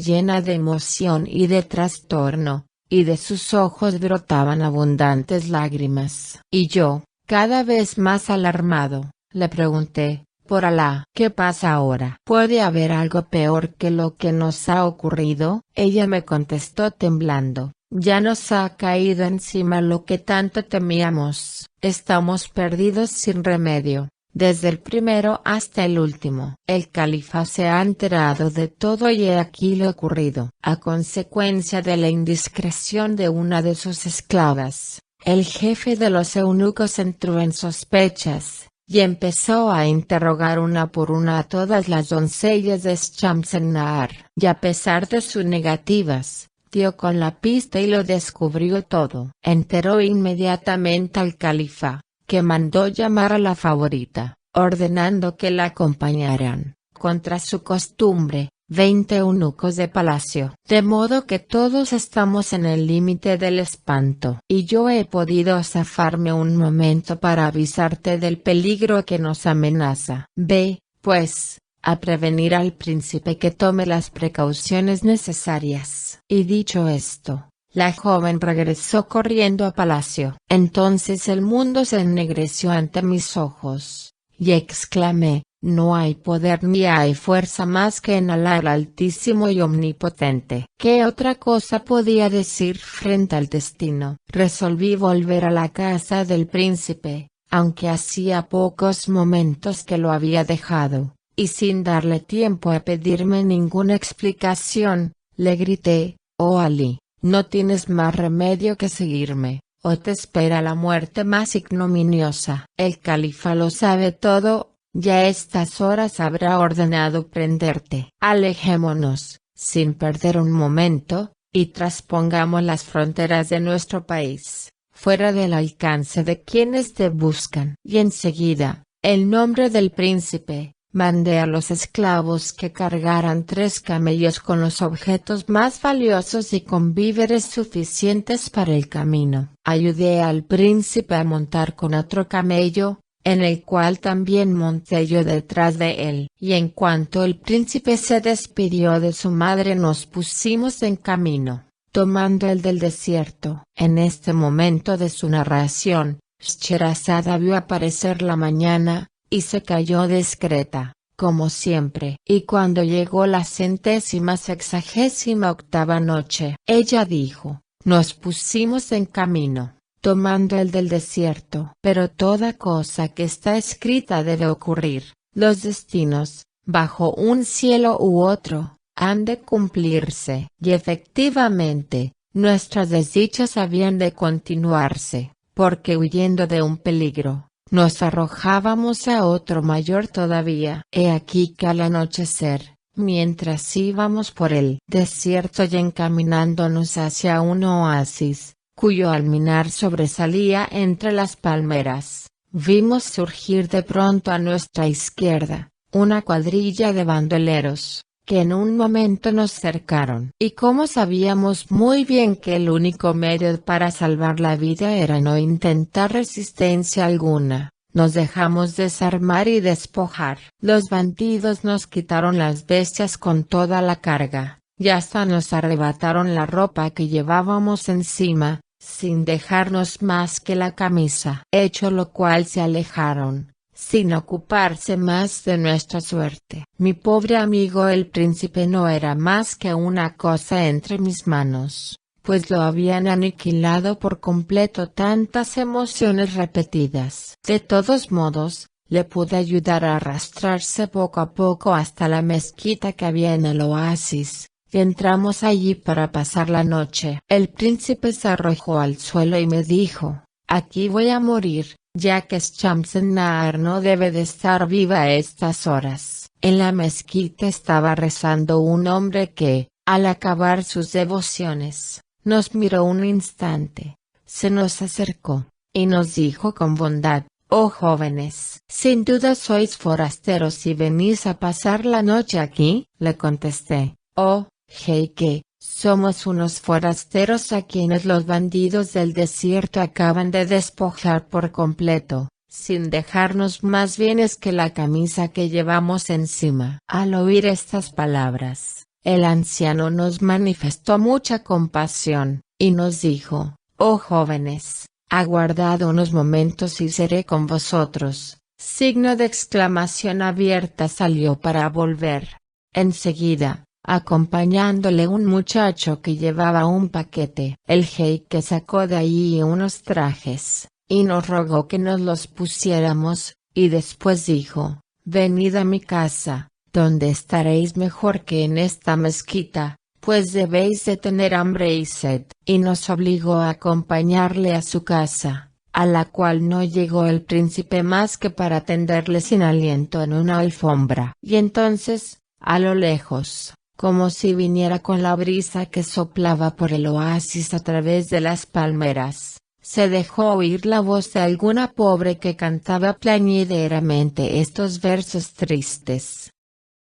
S1: llena de emoción y de trastorno, y de sus ojos brotaban abundantes lágrimas. Y yo, cada vez más alarmado, le pregunté, por Alá, ¿qué pasa ahora? ¿Puede haber algo peor que lo que nos ha ocurrido? Ella me contestó temblando, ya nos ha caído encima lo que tanto temíamos, estamos perdidos sin remedio, desde el primero hasta el último. El califa se ha enterado de todo y he aquí lo ocurrido. A consecuencia de la indiscreción de una de sus esclavas, el jefe de los eunucos entró en sospechas, y empezó a interrogar una por una a todas las doncellas de Shamsen-Nahar. Y a pesar de sus negativas, dio con la pista y lo descubrió todo. Enteró inmediatamente al califa, que mandó llamar a la favorita, ordenando que la acompañaran, contra su costumbre, 20 eunucos de palacio. De modo que todos estamos en el límite del espanto. Y yo he podido zafarme un momento para avisarte del peligro que nos amenaza. Ve, pues, a prevenir al príncipe que tome las precauciones necesarias. Y dicho esto, la joven regresó corriendo a palacio. Entonces el mundo se ennegreció ante mis ojos, y exclamé, no hay poder ni hay fuerza más que en Alá el Altísimo y Omnipotente. ¿Qué otra cosa podía decir frente al destino? Resolví volver a la casa del príncipe, aunque hacía pocos momentos que lo había dejado, y sin darle tiempo a pedirme ninguna explicación, le grité, oh Alí, no tienes más remedio que seguirme, o te espera la muerte más ignominiosa. El califa lo sabe todo. Ya a estas horas habrá ordenado prenderte. Alejémonos, sin perder un momento, y traspongamos las fronteras de nuestro país, fuera del alcance de quienes te buscan. Y enseguida, en nombre del príncipe, mandé a los esclavos que cargaran 3 camellos con los objetos más valiosos y con víveres suficientes para el camino. Ayudé al príncipe a montar con otro camello, en el cual también monté yo detrás de él. Y en cuanto el príncipe se despidió de su madre nos pusimos en camino, tomando el del desierto. En este momento de su narración, Scheherazade vio aparecer la mañana, y se calló discreta, como siempre. Y cuando llegó la 168ª noche, ella dijo, nos pusimos en camino, tomando el del desierto. Pero toda cosa que está escrita debe ocurrir, los destinos, bajo un cielo u otro, han de cumplirse. Y efectivamente, nuestras desdichas habían de continuarse, porque huyendo de un peligro, nos arrojábamos a otro mayor todavía. He aquí que al anochecer, mientras íbamos por el desierto y encaminándonos hacia un oasis, cuyo alminar sobresalía entre las palmeras, vimos surgir de pronto a nuestra izquierda, una cuadrilla de bandoleros, que en un momento nos cercaron. Y como sabíamos muy bien que el único medio para salvar la vida era no intentar resistencia alguna, nos dejamos desarmar y despojar. Los bandidos nos quitaron las bestias con toda la carga, y hasta nos arrebataron la ropa que llevábamos encima, sin dejarnos más que la camisa. Hecho lo cual se alejaron, sin ocuparse más de nuestra suerte. Mi pobre amigo el príncipe no era más que una cosa entre mis manos, pues lo habían aniquilado por completo tantas emociones repetidas. De todos modos, le pude ayudar a arrastrarse poco a poco hasta la mezquita que había en el oasis, y entramos allí para pasar la noche. El príncipe se arrojó al suelo y me dijo: «Aquí voy a morir, ya que Shamsen-Nahar no debe de estar viva a estas horas». En la mezquita estaba rezando un hombre que, al acabar sus devociones, nos miró un instante, se nos acercó, y nos dijo con bondad: «Oh jóvenes, sin duda sois forasteros y venís a pasar la noche aquí». Le contesté: «Oh, jeique, somos unos forasteros a quienes los bandidos del desierto acaban de despojar por completo, sin dejarnos más bienes que la camisa que llevamos encima». Al oír estas palabras, el anciano nos manifestó mucha compasión, y nos dijo: «Oh jóvenes, aguardad unos momentos y seré con vosotros». Signo de exclamación abierta salió para volver. Enseguida, acompañándole un muchacho que llevaba un paquete. El jeique sacó de allí unos trajes, y nos rogó que nos los pusiéramos, y después dijo: «Venid a mi casa, donde estaréis mejor que en esta mezquita, pues debéis de tener hambre y sed». Y nos obligó a acompañarle a su casa, a la cual no llegó el príncipe más que para tenderle sin aliento en una alfombra. Y entonces, a lo lejos, como si viniera con la brisa que soplaba por el oasis a través de las palmeras, se dejó oír la voz de alguna pobre que cantaba plañideramente estos versos tristes: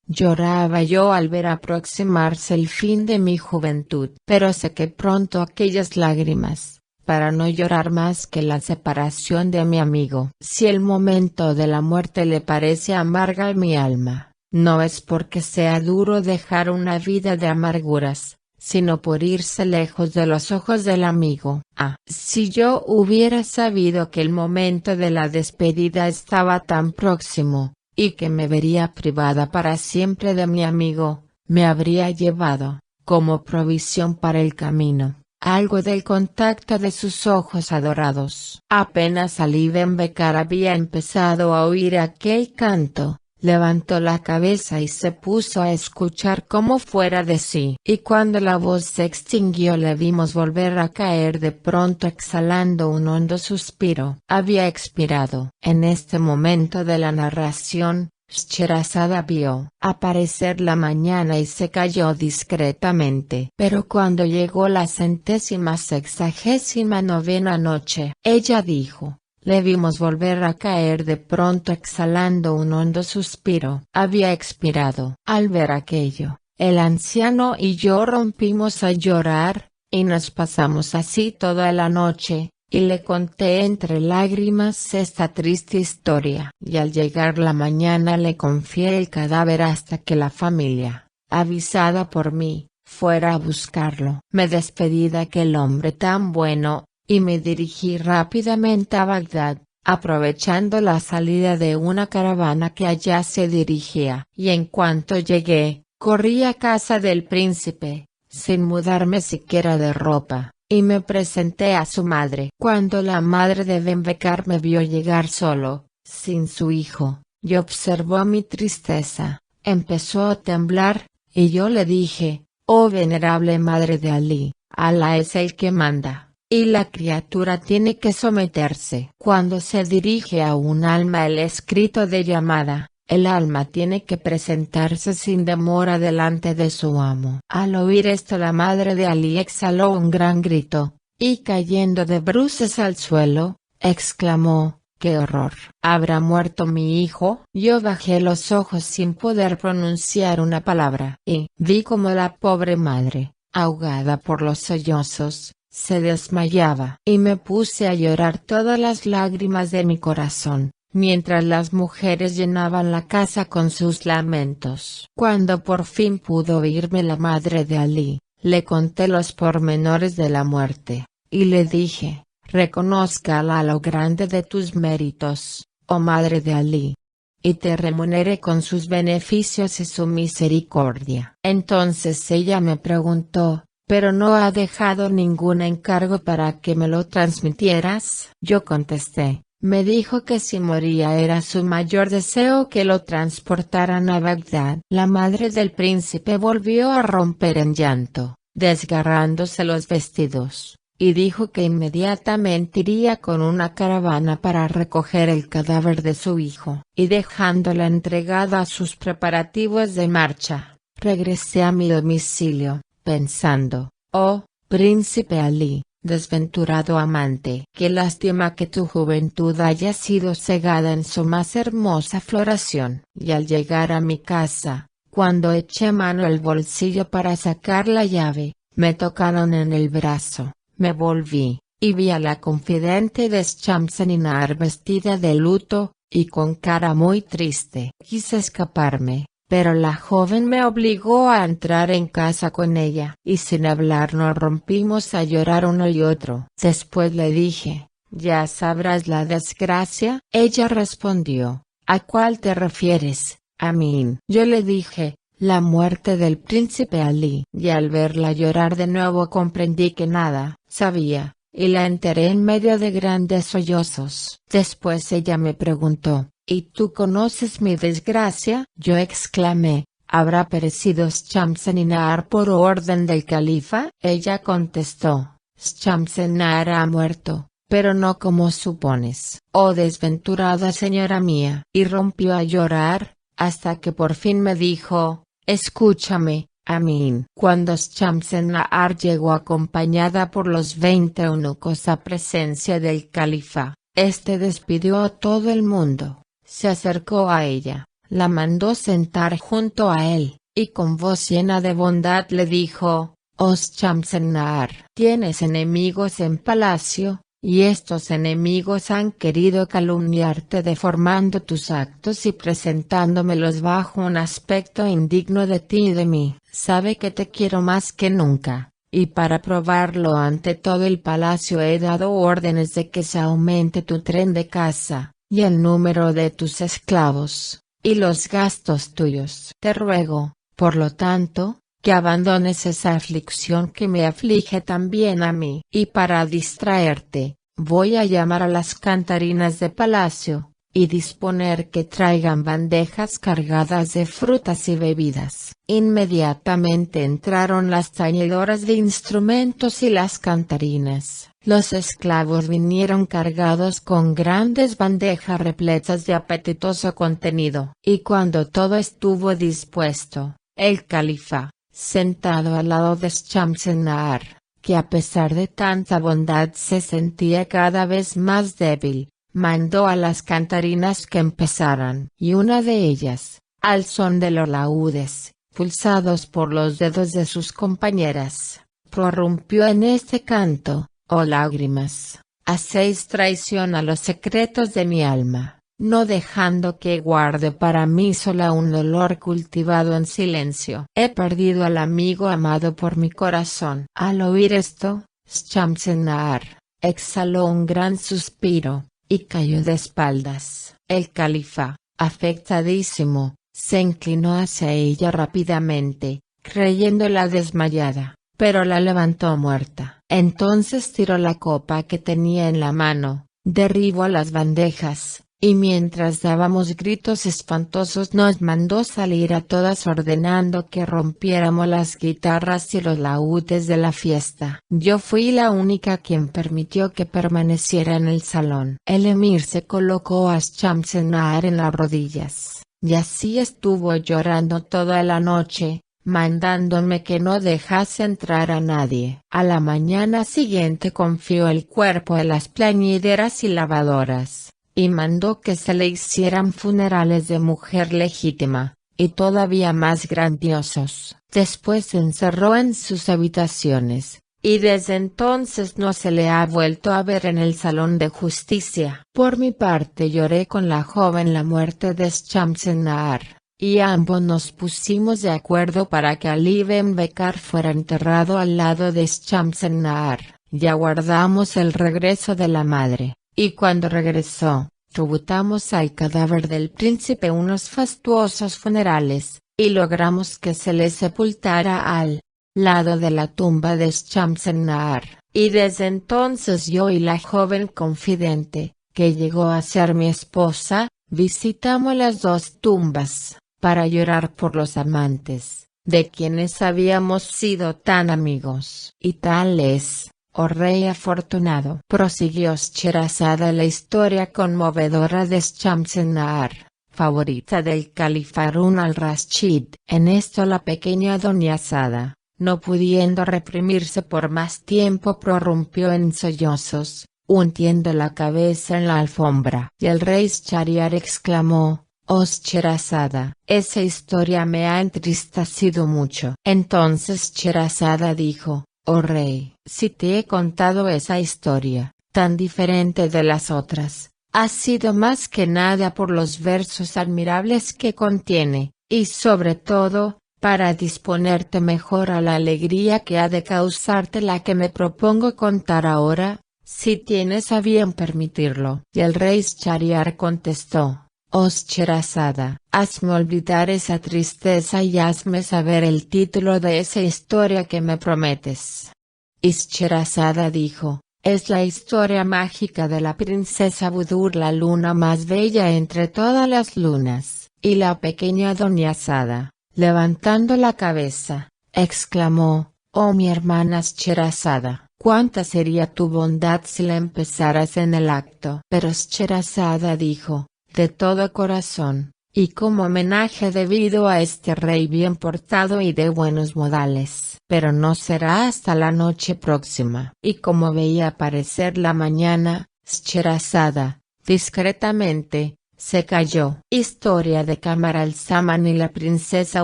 S1: «Lloraba yo al ver aproximarse el fin de mi juventud, pero sequé pronto aquellas lágrimas, para no llorar más que la separación de mi amigo. Si el momento de la muerte le parece amarga a mi alma, no es porque sea duro dejar una vida de amarguras, sino por irse lejos de los ojos del amigo. Ah, si yo hubiera sabido que el momento de la despedida estaba tan próximo, y que me vería privada para siempre de mi amigo, me habría llevado, como provisión para el camino, algo del contacto de sus ojos adorados». Apenas Ali Ben Becar había empezado a oír aquel canto, levantó la cabeza y se puso a escuchar como fuera de sí. Y cuando la voz se extinguió le vimos volver a caer de pronto exhalando un hondo suspiro. Había expirado. En este momento de la narración, Scheherazade vio aparecer la mañana y se calló discretamente. Pero cuando llegó la 169ª noche, ella dijo: «Le vimos volver a caer de pronto exhalando un hondo suspiro». Había expirado. Al ver aquello, el anciano y yo rompimos a llorar, y nos pasamos así toda la noche, y le conté entre lágrimas esta triste historia. Y al llegar la mañana le confié el cadáver hasta que la familia, avisada por mí, fuera a buscarlo. Me despedí de aquel hombre tan bueno, y me dirigí rápidamente a Bagdad, aprovechando la salida de una caravana que allá se dirigía. Y en cuanto llegué, corrí a casa del príncipe, sin mudarme siquiera de ropa, y me presenté a su madre. Cuando la madre de Benbekar me vio llegar solo, sin su hijo, y observó mi tristeza, empezó a temblar, y yo le dije: «Oh venerable madre de Ali, Alá es el que manda, y la criatura tiene que someterse». Cuando se dirige a un alma el escrito de llamada, el alma tiene que presentarse sin demora delante de su amo. Al oír esto la madre de Ali exhaló un gran grito, y cayendo de bruces al suelo, exclamó: «¡Qué horror! ¿Habrá muerto mi hijo?». Yo bajé los ojos sin poder pronunciar una palabra, y vi como la pobre madre, ahogada por los sollozos, se desmayaba. Y me puse a llorar todas las lágrimas de mi corazón, mientras las mujeres llenaban la casa con sus lamentos. Cuando por fin pudo oírme la madre de Ali, le conté los pormenores de la muerte, y le dije: «Reconozca Alá lo grande de tus méritos, oh madre de Ali, y te remunere con sus beneficios y su misericordia». Entonces ella me preguntó: «¿Pero no ha dejado ningún encargo para que me lo transmitieras?». Yo contesté: «Me dijo que si moría era su mayor deseo que lo transportaran a Bagdad». La madre del príncipe volvió a romper en llanto, desgarrándose los vestidos, y dijo que inmediatamente iría con una caravana para recoger el cadáver de su hijo. Y dejándola entregada a sus preparativos de marcha, regresé a mi domicilio, pensando: «Oh, príncipe Ali, desventurado amante, qué lástima que tu juventud haya sido cegada en su más hermosa floración». Y al llegar a mi casa, cuando eché mano al bolsillo para sacar la llave, me tocaron en el brazo. Me volví, y vi a la confidente de Shamsaninar vestida de luto, y con cara muy triste. Quise escaparme, pero la joven me obligó a entrar en casa con ella, y sin hablar nos rompimos a llorar uno y otro. Después le dije: «¿Ya sabrás la desgracia?». Ella respondió: «¿A cuál te refieres, Amin?». Yo le dije: «La muerte del príncipe Ali». Y al verla llorar de nuevo comprendí que nada sabía, y la enteré en medio de grandes sollozos. Después ella me preguntó: «¿Y tú conoces mi desgracia?». Yo exclamé: «¿Habrá perecido Shamsaninar por orden del califa?». Ella contestó: «Shamsaninar ha muerto, pero no como supones, oh desventurada señora mía». Y rompió a llorar, hasta que por fin me dijo: «Escúchame, Amin». Cuando Shamsaninar llegó acompañada por los 20 eunucos a presencia del califa, este despidió a todo el mundo, se acercó a ella, la mandó sentar junto a él, y con voz llena de bondad le dijo: «Oh Shamsaninar, tienes enemigos en palacio, y estos enemigos han querido calumniarte deformando tus actos y presentándomelos bajo un aspecto indigno de ti y de mí. Sabe que te quiero más que nunca, y para probarlo ante todo el palacio he dado órdenes de que se aumente tu tren de caza, y el número de tus esclavos, y los gastos tuyos. Te ruego, por lo tanto, que abandones esa aflicción que me aflige también a mí». Y para distraerte, voy a llamar a las cantarinas de palacio, y disponer que traigan bandejas cargadas de frutas y bebidas. Inmediatamente entraron las tañedoras de instrumentos y las cantarinas. Los esclavos vinieron cargados con grandes bandejas repletas de apetitoso contenido. Y cuando todo estuvo dispuesto, el califa, sentado al lado de Shamsaninar, que a pesar de tanta bondad se sentía cada vez más débil, mandó a las cantarinas que empezaran. Y una de ellas, al son de los laúdes, pulsados por los dedos de sus compañeras, prorrumpió en este canto: «Oh lágrimas, hacéis traición a los secretos de mi alma, no dejando que guarde para mí sola un dolor cultivado en silencio. He perdido al amigo amado por mi corazón». Al oír esto, Shamsaninar exhaló un gran suspiro, y cayó de espaldas. El califa, afectadísimo, se inclinó hacia ella rápidamente, creyéndola desmayada, pero la levantó muerta, Entonces tiró la copa que tenía en la mano, derribó las bandejas, y mientras dábamos gritos espantosos nos mandó salir a todas ordenando que rompiéramos las guitarras y los laúdes de la fiesta. Yo fui la única quien permitió que permaneciera en el salón. El emir se colocó a Shamsen-Nahar en las rodillas, y así estuvo llorando toda la noche, mandándome que no dejase entrar a nadie. A la mañana siguiente confió el cuerpo a las plañideras y lavadoras, y mandó que se le hicieran funerales de mujer legítima, y todavía más grandiosos. Después se encerró en sus habitaciones, y desde entonces no se le ha vuelto a ver en el salón de justicia. Por mi parte lloré con la joven la muerte de Shamsen-Nahar, y ambos nos pusimos de acuerdo para que Ali Ben Becar fuera enterrado al lado de Shamsen-Nahar. Ya guardamos el regreso de la madre, y cuando regresó, tributamos al cadáver del príncipe unos fastuosos funerales, y logramos que se le sepultara al lado de la tumba de Shamsen-Nahar. Y desde entonces yo y la joven confidente, que llegó a ser mi esposa, visitamos las dos tumbas, para llorar por los amantes, de quienes habíamos sido tan amigos. Y tal es, oh rey afortunado, prosiguió Scheherazada, la historia conmovedora de Shamsen-Nahar, favorita del califa Harún al-Rashid. En esto la pequeña Doniazada, no pudiendo reprimirse por más tiempo, prorrumpió en sollozos, hundiendo la cabeza en la alfombra. Y el rey Schahriar exclamó: «Oh Scheherazada, esa historia me ha entristecido mucho». Entonces Scheherazada dijo: «Oh rey, si te he contado esa historia, tan diferente de las otras, ha sido más que nada por los versos admirables que contiene, y sobre todo, para disponerte mejor a la alegría que ha de causarte la que me propongo contar ahora, si tienes a bien permitirlo». Y el rey Schahriar contestó: «Oh Scheherazada, hazme olvidar esa tristeza y hazme saber el título de esa historia que me prometes». Y Scheherazada dijo: «Es la historia mágica de la princesa Budur, la luna más bella entre todas las lunas». Y la pequeña Doniazada, levantando la cabeza, exclamó: «Oh mi hermana Scheherazada, cuánta sería tu bondad si la empezaras en el acto». Pero Scheherazada dijo: «De todo corazón, y como homenaje debido a este rey bien portado y de buenos modales, pero no será hasta la noche próxima». Y como veía aparecer la mañana, Scheherazada, discretamente, se calló. Historia de Kamar al-Zaman y la princesa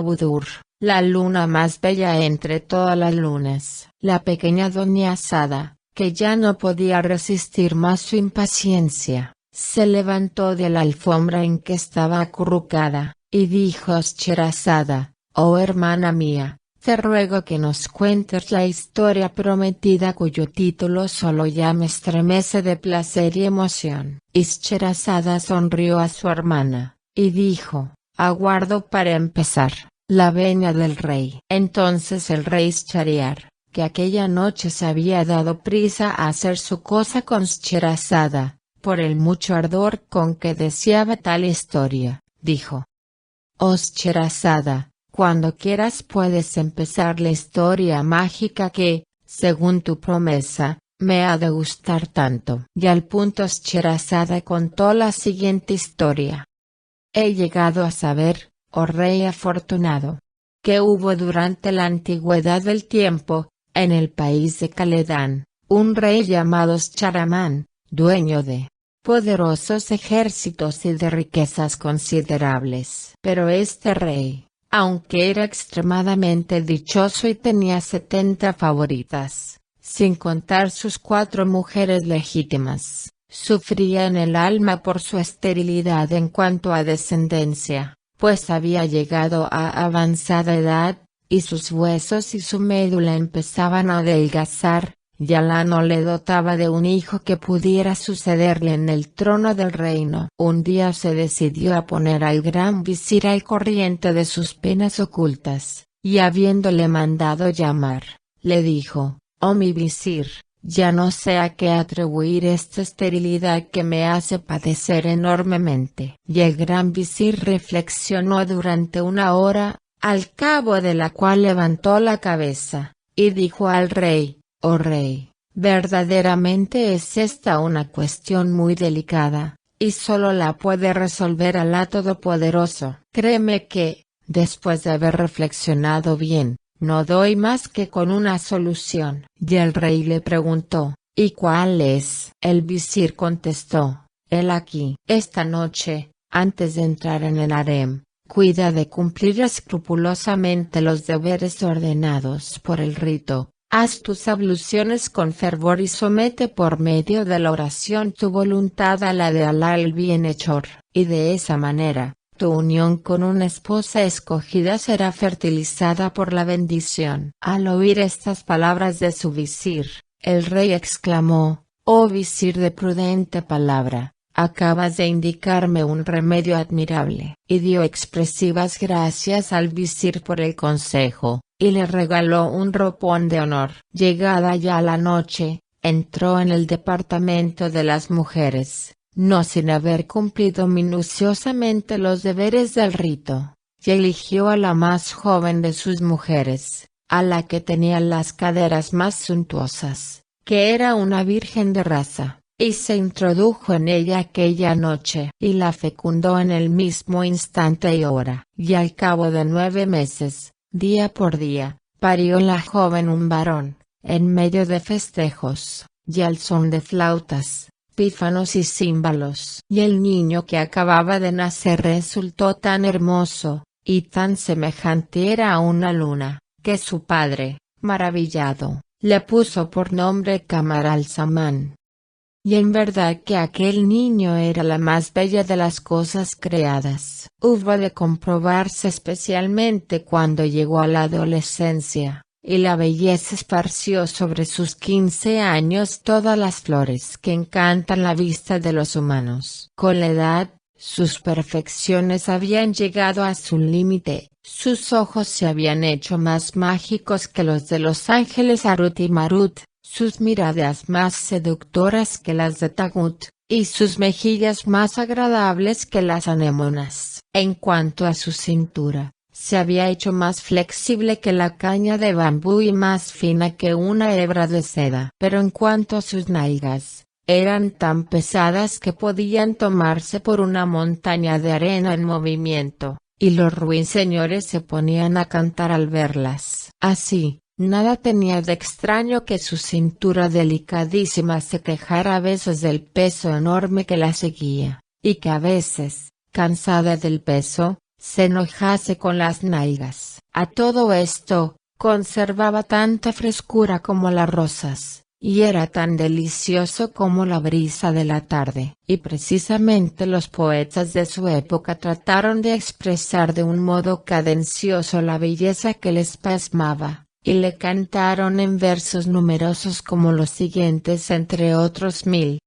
S1: Budur, la luna más bella entre todas las lunas. La pequeña Doniazada, que ya no podía resistir más su impaciencia, se levantó de la alfombra en que estaba acurrucada, y dijo a Scheherazada: «Oh hermana mía, te ruego que nos cuentes la historia prometida cuyo título solo ya me estremece de placer y emoción». Y Scheherazada sonrió a su hermana, y dijo: «Aguardo para empezar, la venia del rey». Entonces el rey Schahriar, que aquella noche se había dado prisa a hacer su cosa con Scheherazada, por el mucho ardor con que deseaba tal historia, dijo: «Oh Scheherazada, cuando quieras puedes empezar la historia mágica que, según tu promesa, me ha de gustar tanto». Y al punto Scheherazada contó la siguiente historia: «He llegado a saber, oh rey afortunado, que hubo durante la antigüedad del tiempo, en el país de Khaledán, un rey llamado Shahramán, dueño de poderosos ejércitos y de riquezas considerables. Pero este rey, aunque era extremadamente dichoso y tenía 70 favoritas, sin contar sus 4 mujeres legítimas, sufría en el alma por su esterilidad en cuanto a descendencia, pues había llegado a avanzada edad, y sus huesos y su médula empezaban a adelgazar. Y Alá no le dotaba de un hijo que pudiera sucederle en el trono del reino. Un día se decidió a poner al gran visir al corriente de sus penas ocultas, y habiéndole mandado llamar, le dijo: oh mi visir, ya no sé a qué atribuir esta esterilidad que me hace padecer enormemente. Y el gran visir reflexionó durante una hora, al cabo de la cual levantó la cabeza, y dijo al rey: oh rey, verdaderamente es esta una cuestión muy delicada, y solo la puede resolver Alá Todopoderoso. Créeme que, después de haber reflexionado bien, no doy más que con una solución. Y el rey le preguntó: ¿y cuál es? El visir contestó: He aquí. Esta noche, antes de entrar en el harem, cuida de cumplir escrupulosamente los deberes ordenados por el rito. Haz tus abluciones con fervor y somete por medio de la oración tu voluntad a la de Alá el bienhechor, y de esa manera, tu unión con una esposa escogida será fertilizada por la bendición. Al oír estas palabras de su visir, el rey exclamó: oh visir de prudente palabra, acabas de indicarme un remedio admirable. Y dio expresivas gracias al visir por el consejo, y le regaló un ropón de honor. Llegada ya la noche, entró en el departamento de las mujeres, no sin haber cumplido minuciosamente los deberes del rito, y eligió a la más joven de sus mujeres, a la que tenía las caderas más suntuosas, que era una virgen de raza, y se introdujo en ella aquella noche, y la fecundó en el mismo instante y hora. Y al cabo de 9 meses, día por día, parió la joven un varón, en medio de festejos, y al son de flautas, pífanos y címbalos. Y el niño que acababa de nacer resultó tan hermoso, y tan semejante era a una luna, que su padre, maravillado, le puso por nombre Kamar al-Zaman. Y en verdad que aquel niño era la más bella de las cosas creadas. Hubo de comprobarse especialmente cuando llegó a la adolescencia, y la belleza esparció sobre sus 15 años todas las flores que encantan la vista de los humanos. Con la edad, sus perfecciones habían llegado a su límite, sus ojos se habían hecho más mágicos que los de los ángeles Harut y Marut, sus miradas más seductoras que las de Tagut, y sus mejillas más agradables que las anémonas. En cuanto a su cintura, se había hecho más flexible que la caña de bambú y más fina que una hebra de seda. Pero en cuanto a sus nalgas, eran tan pesadas que podían tomarse por una montaña de arena en movimiento, y los ruiseñores se ponían a cantar al verlas. Así, nada tenía de extraño que su cintura delicadísima se quejara a veces del peso enorme que la seguía, y que a veces, cansada del peso, se enojase con las nalgas. A todo esto, conservaba tanta frescura como las rosas, y era tan delicioso como la brisa de la tarde. Y precisamente los poetas de su época trataron de expresar de un modo cadencioso la belleza que les pasmaba, y le cantaron en versos numerosos como los siguientes entre otros 1000.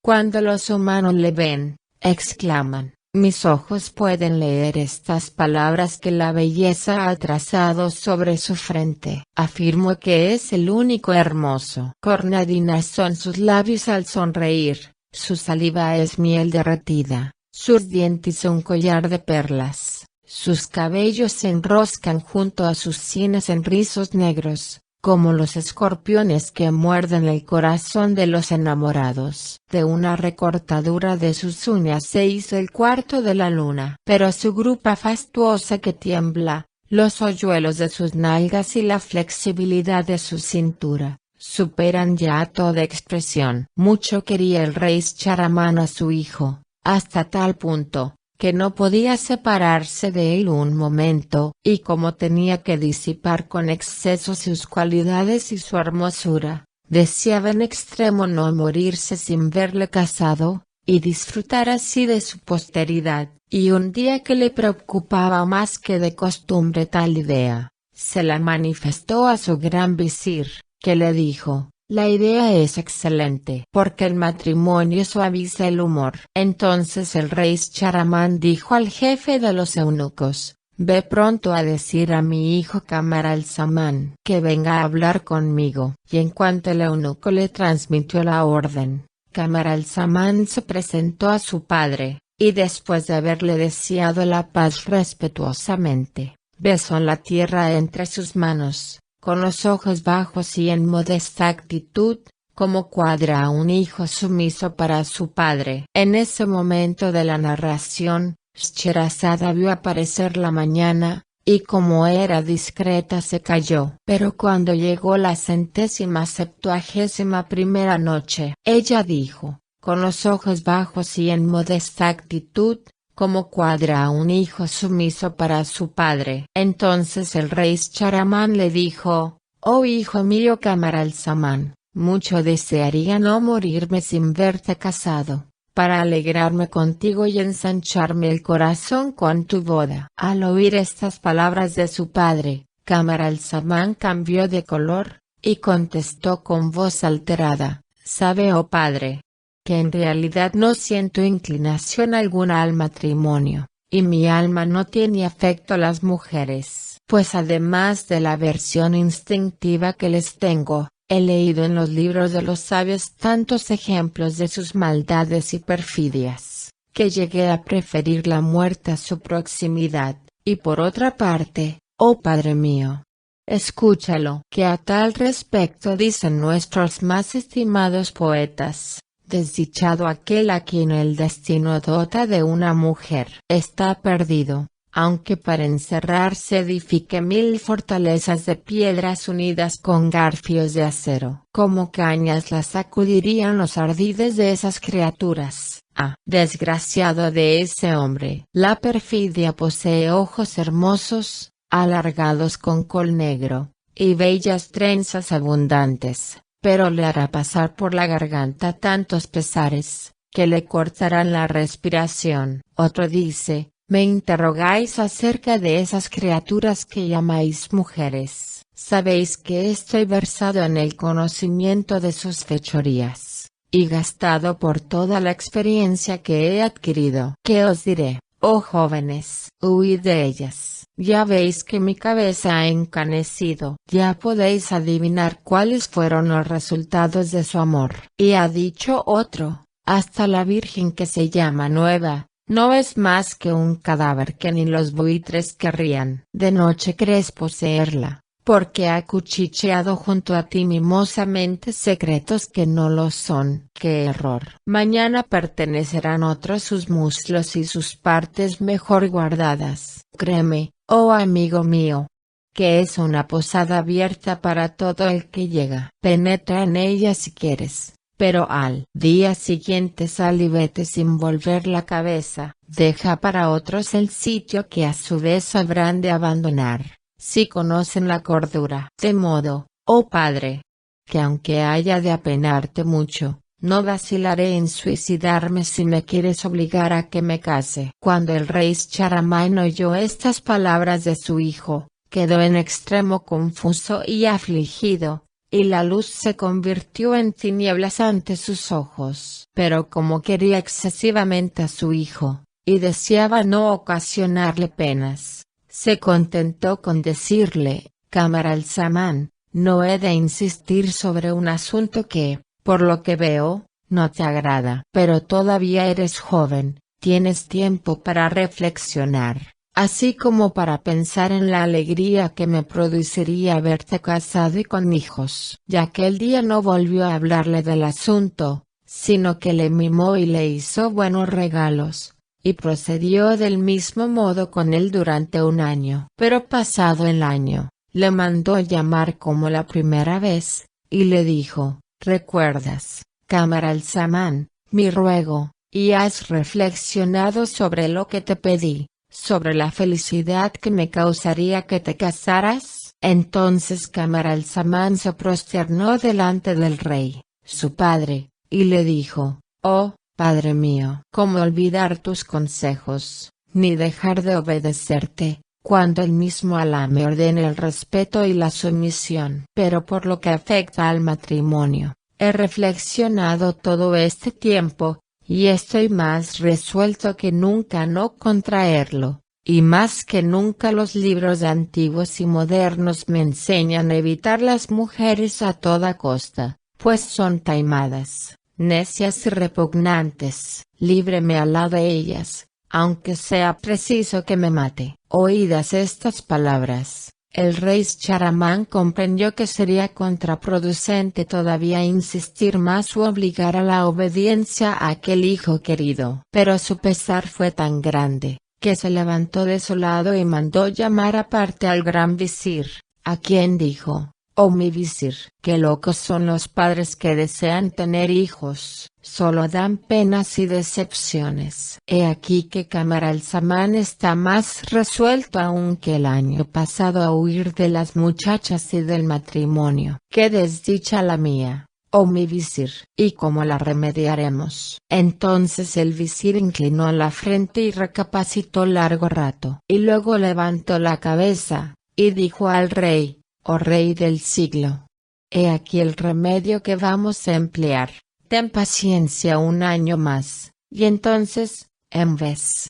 S1: Cuando los humanos le ven, exclaman: mis ojos pueden leer estas palabras que la belleza ha trazado sobre su frente. Afirmo que es el único hermoso. Cornadinas son sus labios al sonreír, su saliva es miel derretida, sus dientes un collar de perlas, sus cabellos se enroscan junto a sus sienes en rizos negros, como los escorpiones que muerden el corazón de los enamorados. De una recortadura de sus uñas se hizo el cuarto de la luna. Pero su grupa fastuosa que tiembla, los hoyuelos de sus nalgas y la flexibilidad de su cintura, superan ya toda expresión. Mucho quería el rey Shahramán a su hijo, hasta tal punto, que no podía separarse de él un momento, y como tenía que disipar con exceso sus cualidades y su hermosura, deseaba en extremo no morirse sin verle casado, y disfrutar así de su posteridad. Y un día que le preocupaba más que de costumbre tal idea, se la manifestó a su gran visir, que le dijo: la idea es excelente, porque el matrimonio suaviza el humor. Entonces el rey Shahramán dijo al jefe de los eunucos: ve pronto a decir a mi hijo Camaralzaman que venga a hablar conmigo. Y en cuanto el eunuco le transmitió la orden, Camaralzaman se presentó a su padre, y después de haberle deseado la paz respetuosamente, besó la tierra entre sus manos, con los ojos bajos y en modesta actitud, como cuadra a un hijo sumiso para su padre. En ese momento de la narración, Scheherazada vio aparecer la mañana, y como era discreta se calló. Pero cuando llegó la 171ª noche, ella dijo, con los ojos bajos y en modesta actitud, como cuadra a un hijo sumiso para su padre. Entonces el rey Schahramán le dijo, oh hijo mío Camaralzaman, mucho desearía no morirme sin verte casado, para alegrarme contigo y ensancharme el corazón con tu boda. Al oír estas palabras de su padre, Camaralzaman cambió de color, y contestó con voz alterada, sabe oh padre, que en realidad no siento inclinación alguna al matrimonio, y mi alma no tiene afecto a las mujeres, pues además de la aversión instintiva que les tengo, he leído en los libros de los sabios tantos ejemplos de sus maldades y perfidias, que llegué a preferir la muerte a su proximidad. Y por otra parte, oh padre mío, escúchalo, que a tal respecto dicen nuestros más estimados poetas, desdichado aquel a quien el destino dota de una mujer. Está perdido, aunque para encerrarse edifique 1000 fortalezas de piedras unidas con garfios de acero. Como cañas las sacudirían los ardides de esas criaturas. Ah, desgraciado de ese hombre. La perfidia posee ojos hermosos, alargados con col negro, y bellas trenzas abundantes, pero le hará pasar por la garganta tantos pesares, que le cortarán la respiración. Otro dice, me interrogáis acerca de esas criaturas que llamáis mujeres. Sabéis que estoy versado en el conocimiento de sus fechorías, y gastado por toda la experiencia que he adquirido. ¿Qué os diré, oh jóvenes? Huid de ellas. Ya veis que mi cabeza ha encanecido. Ya podéis adivinar cuáles fueron los resultados de su amor. Y ha dicho otro, hasta la virgen que se llama Nueva, no es más que un cadáver que ni los buitres querrían. De noche crees poseerla, porque ha cuchicheado junto a ti mimosamente secretos que no lo son. ¡Qué error! Mañana pertenecerán otros sus muslos y sus partes mejor guardadas. Créeme, oh amigo mío, que es una posada abierta para todo el que llega. Penetra en ella si quieres, pero al día siguiente sal y vete sin volver la cabeza. Deja para otros el sitio que a su vez habrán de abandonar, si conocen la cordura. De modo, oh padre, que aunque haya de apenarte mucho, no vacilaré en suicidarme si me quieres obligar a que me case. Cuando el rey Schahramán oyó estas palabras de su hijo, quedó en extremo confuso y afligido, y la luz se convirtió en tinieblas ante sus ojos. Pero como quería excesivamente a su hijo, y deseaba no ocasionarle penas, se contentó con decirle, Camaralzaman, no he de insistir sobre un asunto que, por lo que veo, no te agrada. Pero todavía eres joven, tienes tiempo para reflexionar, así como para pensar en la alegría que me produciría verte casado y con hijos. Y aquel día no volvió a hablarle del asunto, sino que le mimó y le hizo buenos regalos, y procedió del mismo modo con él durante un año. Pero pasado el año, le mandó llamar como la primera vez, y le dijo, ¿recuerdas, Camaralzaman, mi ruego, y has reflexionado sobre lo que te pedí, sobre la felicidad que me causaría que te casaras? Entonces Camaralzaman se prosternó delante del rey, su padre, y le dijo, oh, padre mío, ¿cómo olvidar tus consejos, ni dejar de obedecerte, cuando el mismo Alá me ordena el respeto y la sumisión? Pero por lo que afecta al matrimonio, he reflexionado todo este tiempo, y estoy más resuelto que nunca no contraerlo, y más que nunca los libros antiguos y modernos me enseñan a evitar las mujeres a toda costa, pues son taimadas, necias y repugnantes. Líbreme Alá de ellas, aunque sea preciso que me mate. Oídas estas palabras, el rey Shahramán comprendió que sería contraproducente todavía insistir más u obligar a la obediencia a aquel hijo querido. Pero su pesar fue tan grande, que se levantó desolado y mandó llamar aparte al gran visir, a quien dijo: «Oh mi visir, qué locos son los padres que desean tener hijos, solo dan penas y decepciones». He aquí que Kamar al-Zaman está más resuelto aún que el año pasado a huir de las muchachas y del matrimonio. «Qué desdicha la mía, oh mi visir, ¿y cómo la remediaremos?». Entonces el visir inclinó la frente y recapacitó largo rato. Y luego levantó la cabeza, y dijo al rey: «Oh rey del siglo, he aquí el remedio que vamos a emplear. Ten paciencia un año más, y entonces, en vez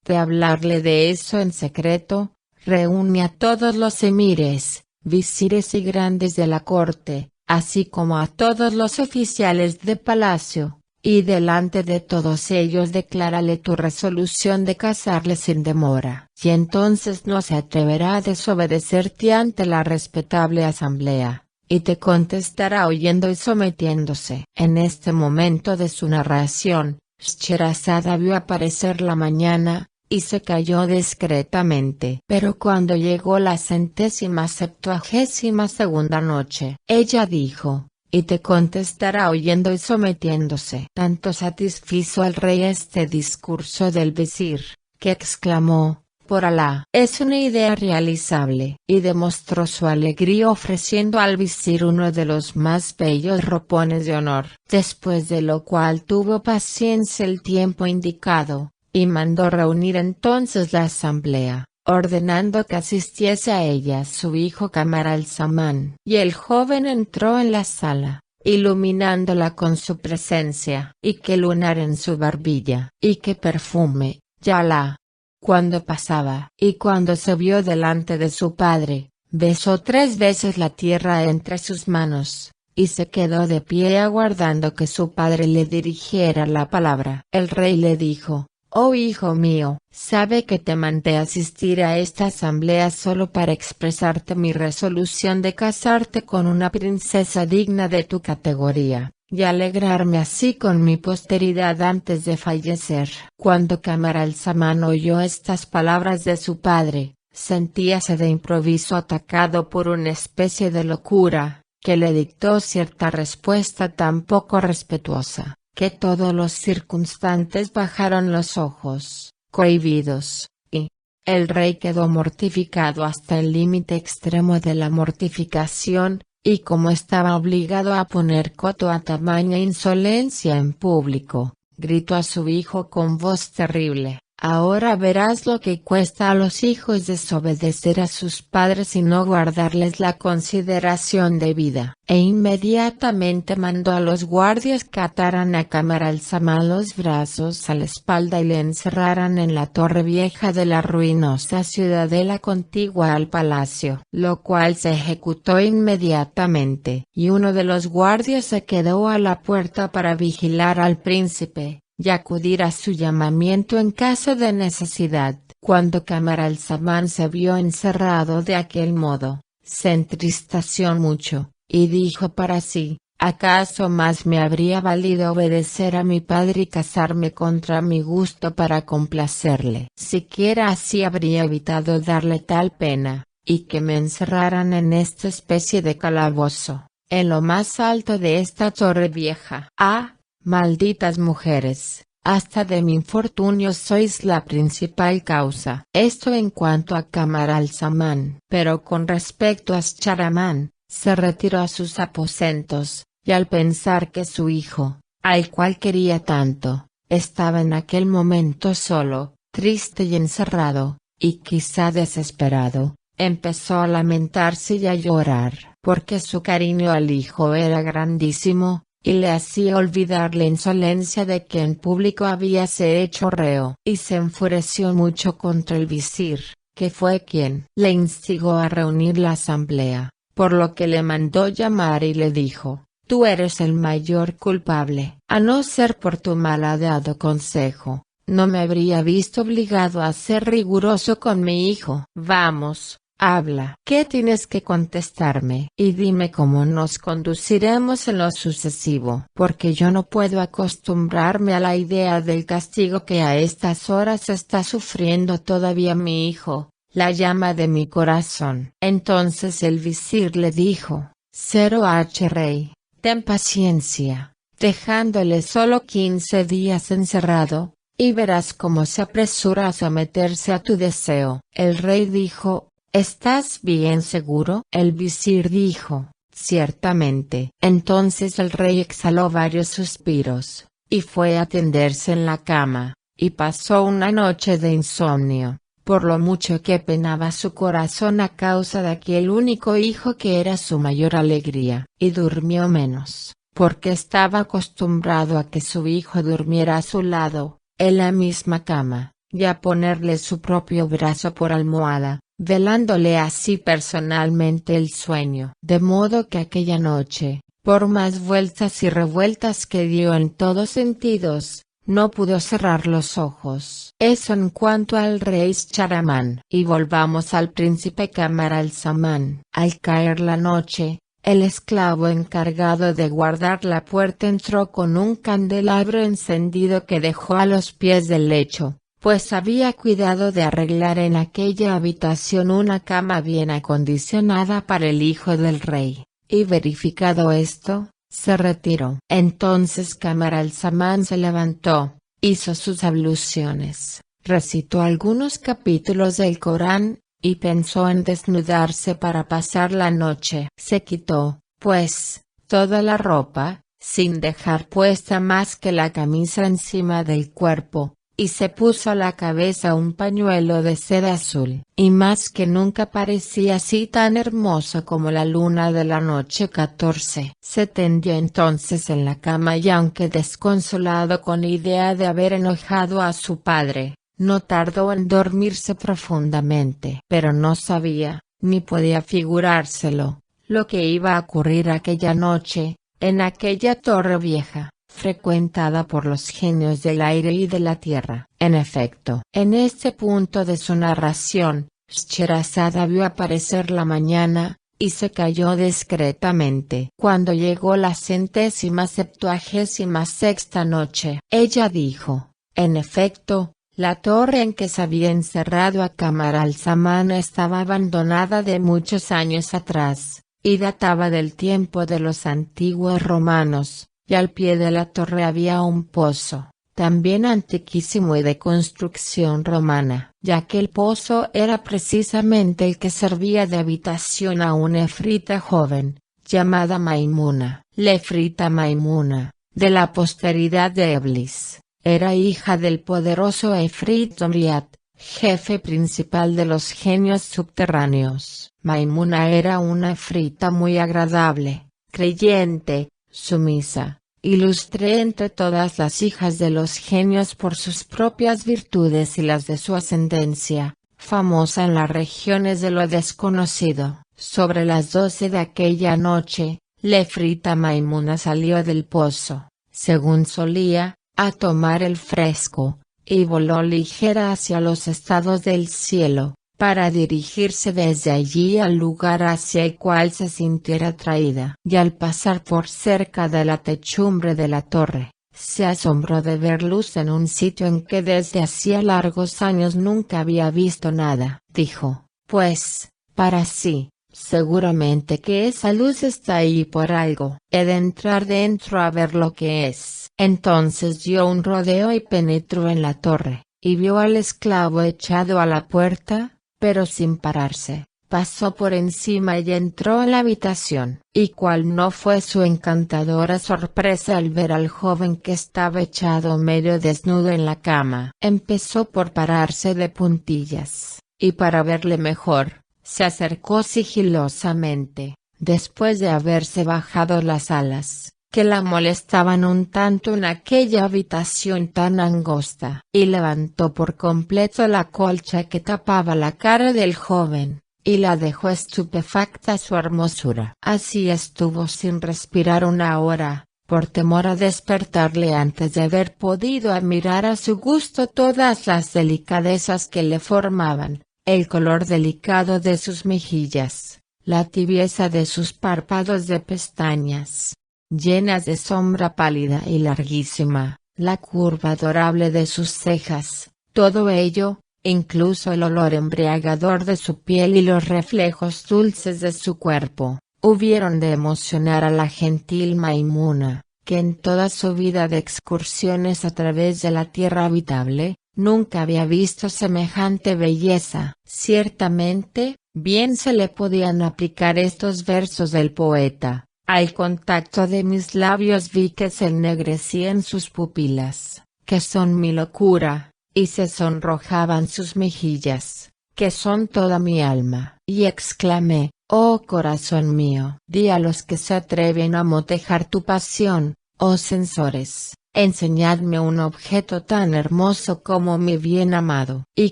S1: de hablarle de eso en secreto, reúne a todos los emires, visires y grandes de la corte, así como a todos los oficiales de palacio, y delante de todos ellos declárale tu resolución de casarle sin demora. Y entonces no se atreverá a desobedecerte ante la respetable asamblea, y te contestará oyendo y sometiéndose». En este momento de su narración, Scheherazade vio aparecer la mañana, y se calló discretamente. Pero cuando llegó la 172ª noche, ella dijo: «Y te contestará oyendo y sometiéndose». Tanto satisfizo al rey este discurso del visir, que exclamó: «Por Alá, es una idea realizable», y demostró su alegría ofreciendo al visir uno de los más bellos ropones de honor. Después de lo cual tuvo paciencia el tiempo indicado, y mandó reunir entonces la asamblea, ordenando que asistiese a ella su hijo Kamar al-Zaman. Y el joven entró en la sala, iluminándola con su presencia, y qué lunar en su barbilla, y qué perfume, yalá, cuando pasaba. Y cuando se vio delante de su padre, besó 3 veces la tierra entre sus manos, y se quedó de pie aguardando que su padre le dirigiera la palabra. El rey le dijo: «Oh hijo mío, sabe que te mandé asistir a esta asamblea solo para expresarte mi resolución de casarte con una princesa digna de tu categoría, y alegrarme así con mi posteridad antes de fallecer». Cuando Kamar al-Zaman oyó estas palabras de su padre, sentíase de improviso atacado por una especie de locura, que le dictó cierta respuesta tan poco respetuosa, que todos los circunstantes bajaron los ojos, cohibidos, y el rey quedó mortificado hasta el límite extremo de la mortificación, y como estaba obligado a poner coto a tamaña insolencia en público, gritó a su hijo con voz terrible: «Ahora verás lo que cuesta a los hijos desobedecer a sus padres y no guardarles la consideración debida». E inmediatamente mandó a los guardias que ataran a Kamar al-Zaman los brazos a la espalda y le encerraran en la torre vieja de la ruinosa ciudadela contigua al palacio, lo cual se ejecutó inmediatamente. Y uno de los guardias se quedó a la puerta para vigilar al príncipe, y acudir a su llamamiento en caso de necesidad. Cuando Kamar al-Zaman se vio encerrado de aquel modo, se entristeció mucho, y dijo para sí: «¿Acaso más me habría valido obedecer a mi padre y casarme contra mi gusto para complacerle? Siquiera así habría evitado darle tal pena, y que me encerraran en esta especie de calabozo, en lo más alto de esta torre vieja». «Ah, malditas mujeres, hasta de mi infortunio sois la principal causa». Esto en cuanto a Kamar al-Zaman. Pero con respecto a Shahramán, se retiró a sus aposentos, y al pensar que su hijo, al cual quería tanto, estaba en aquel momento solo, triste y encerrado, y quizá desesperado, empezó a lamentarse y a llorar, porque su cariño al hijo era grandísimo, y le hacía olvidar la insolencia de que en público había se hecho reo. Y se enfureció mucho contra el visir, que fue quien le instigó a reunir la asamblea, por lo que le mandó llamar y le dijo: «Tú eres el mayor culpable. A no ser por tu malhadado consejo, no me habría visto obligado a ser riguroso con mi hijo. Vamos, habla. ¿Qué tienes que contestarme? Y dime cómo nos conduciremos en lo sucesivo, porque yo no puedo acostumbrarme a la idea del castigo que a estas horas está sufriendo todavía mi hijo, la llama de mi corazón». Entonces el visir le dijo: «Cero H rey, ten paciencia, dejándole solo 15 días encerrado, y verás cómo se apresura a someterse a tu deseo». El rey dijo: «¿Estás bien seguro?». El visir dijo: «Ciertamente». Entonces el rey exhaló varios suspiros, y fue a tenderse en la cama, y pasó una noche de insomnio, por lo mucho que penaba su corazón a causa de aquel único hijo que era su mayor alegría. Y durmió menos, porque estaba acostumbrado a que su hijo durmiera a su lado, en la misma cama, y a ponerle su propio brazo por almohada, velándole así personalmente el sueño. De modo que aquella noche, por más vueltas y revueltas que dio en todos sentidos, no pudo cerrar los ojos. Eso en cuanto al rey Schahramán. Y volvamos al príncipe Camaralzaman. Al caer la noche, el esclavo encargado de guardar la puerta entró con un candelabro encendido que dejó a los pies del lecho, pues había cuidado de arreglar en aquella habitación una cama bien acondicionada para el hijo del rey, y verificado esto, se retiró. Entonces Camaralzaman se levantó, hizo sus abluciones, recitó algunos capítulos del Corán, y pensó en desnudarse para pasar la noche. Se quitó, pues, toda la ropa, sin dejar puesta más que la camisa encima del cuerpo, y se puso a la cabeza un pañuelo de seda azul. Y más que nunca parecía así tan hermoso como la luna de la noche 14. Se tendió entonces en la cama y aunque desconsolado con idea de haber enojado a su padre, no tardó en dormirse profundamente. Pero no sabía, ni podía figurárselo, lo que iba a ocurrir aquella noche, en aquella torre vieja, frecuentada por los genios del aire y de la tierra. En efecto, en este punto de su narración, Scheherazade vio aparecer la mañana, y se calló discretamente. Cuando llegó la 176ª noche, ella dijo: «En efecto, la torre en que se había encerrado a Camaralzaman estaba abandonada de muchos años atrás, y databa del tiempo de los antiguos romanos, y al pie de la torre había un pozo, también antiquísimo y de construcción romana, ya que el pozo era precisamente el que servía de habitación a una efrita joven, llamada Maimuna. La efrita Maimuna, de la posteridad de Eblis, era hija del poderoso efrit Omriat, jefe principal de los genios subterráneos. Maimuna era una efrita muy agradable, creyente, sumisa, ilustre entre todas las hijas de los genios por sus propias virtudes y las de su ascendencia, famosa en las regiones de lo desconocido. Sobre las 12 de aquella noche, la efrita Maimuna salió del pozo, según solía, a tomar el fresco, y voló ligera hacia los estados del cielo, para dirigirse desde allí al lugar hacia el cual se sintiera atraída. Y al pasar por cerca de la techumbre de la torre, se asombró de ver luz en un sitio en que desde hacía largos años nunca había visto nada. Dijo, pues, para sí: «Seguramente que esa luz está ahí por algo. He de entrar dentro a ver lo que es». Entonces dio un rodeo y penetró en la torre, y vio al esclavo echado a la puerta, pero sin pararse. Pasó por encima y entró en la habitación. Y cuál no fue su encantadora sorpresa al ver al joven que estaba echado medio desnudo en la cama. Empezó por pararse de puntillas, y para verle mejor, se acercó sigilosamente. Después de haberse bajado las alas, que la molestaban un tanto en aquella habitación tan angosta, y levantó por completo la colcha que tapaba la cara del joven, y la dejó estupefacta su hermosura. Así estuvo sin respirar una hora, por temor a despertarle antes de haber podido admirar a su gusto todas las delicadezas que le formaban, el color delicado de sus mejillas, la tibieza de sus párpados de pestañas llenas de sombra pálida y larguísima, la curva adorable de sus cejas, todo ello, incluso el olor embriagador de su piel y los reflejos dulces de su cuerpo, hubieron de emocionar a la gentil Maimuna, que en toda su vida de excursiones a través de la tierra habitable, nunca había visto semejante belleza. Ciertamente, bien se le podían aplicar estos versos del poeta. Al contacto de mis labios vi que se ennegrecían sus pupilas, que son mi locura, y se sonrojaban sus mejillas, que son toda mi alma. Y exclamé, oh corazón mío, di a los que se atreven a motejar tu pasión, oh censores, enseñadme un objeto tan hermoso como mi bien amado. Y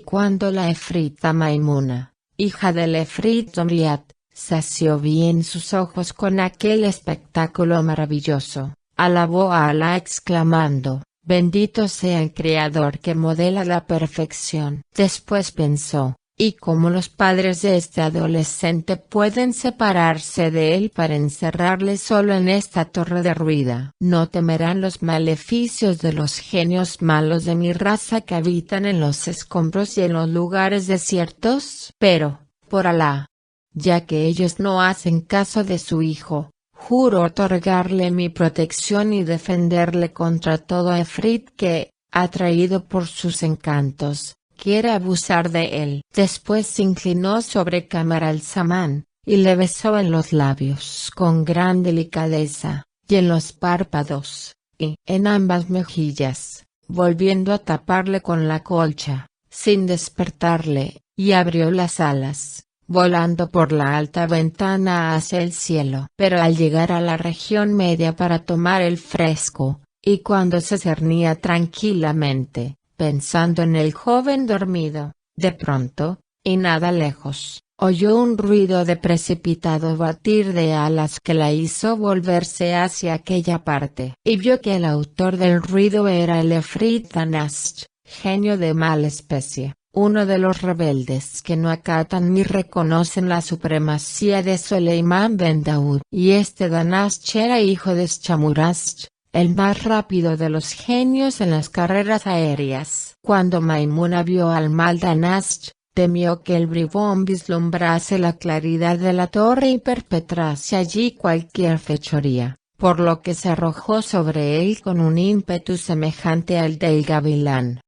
S1: cuando la efrita Maimuna, hija del efrit Zomriat, sació bien sus ojos con aquel espectáculo maravilloso, alabó a Alá exclamando, bendito sea el Creador que modela la perfección. Después pensó, ¿y cómo los padres de este adolescente pueden separarse de él para encerrarle solo en esta torre derruida? ¿No temerán los maleficios de los genios malos de mi raza que habitan en los escombros y en los lugares desiertos? Pero, por Alá, ya que ellos no hacen caso de su hijo, juro otorgarle mi protección y defenderle contra todo efrit que, atraído por sus encantos, quiere abusar de él. Después se inclinó sobre Camaralzaman, y le besó en los labios con gran delicadeza, y en los párpados, y en ambas mejillas, volviendo a taparle con la colcha, sin despertarle, y abrió las alas, volando por la alta ventana hacia el cielo. Pero al llegar a la región media para tomar el fresco, y cuando se cernía tranquilamente, pensando en el joven dormido, de pronto, y nada lejos, oyó un ruido de precipitado batir de alas que la hizo volverse hacia aquella parte, y vio que el autor del ruido era el efrit Danasht, genio de mala especie, uno de los rebeldes que no acatan ni reconocen la supremacía de Soleiman ben Daud. Y este Danasht era hijo de Shamurasht, el más rápido de los genios en las carreras aéreas. Cuando Maimuna vio al mal Danasht, temió que el bribón vislumbrase la claridad de la torre y perpetrase allí cualquier fechoría, por lo que se arrojó sobre él con un ímpetu semejante al del gavilán,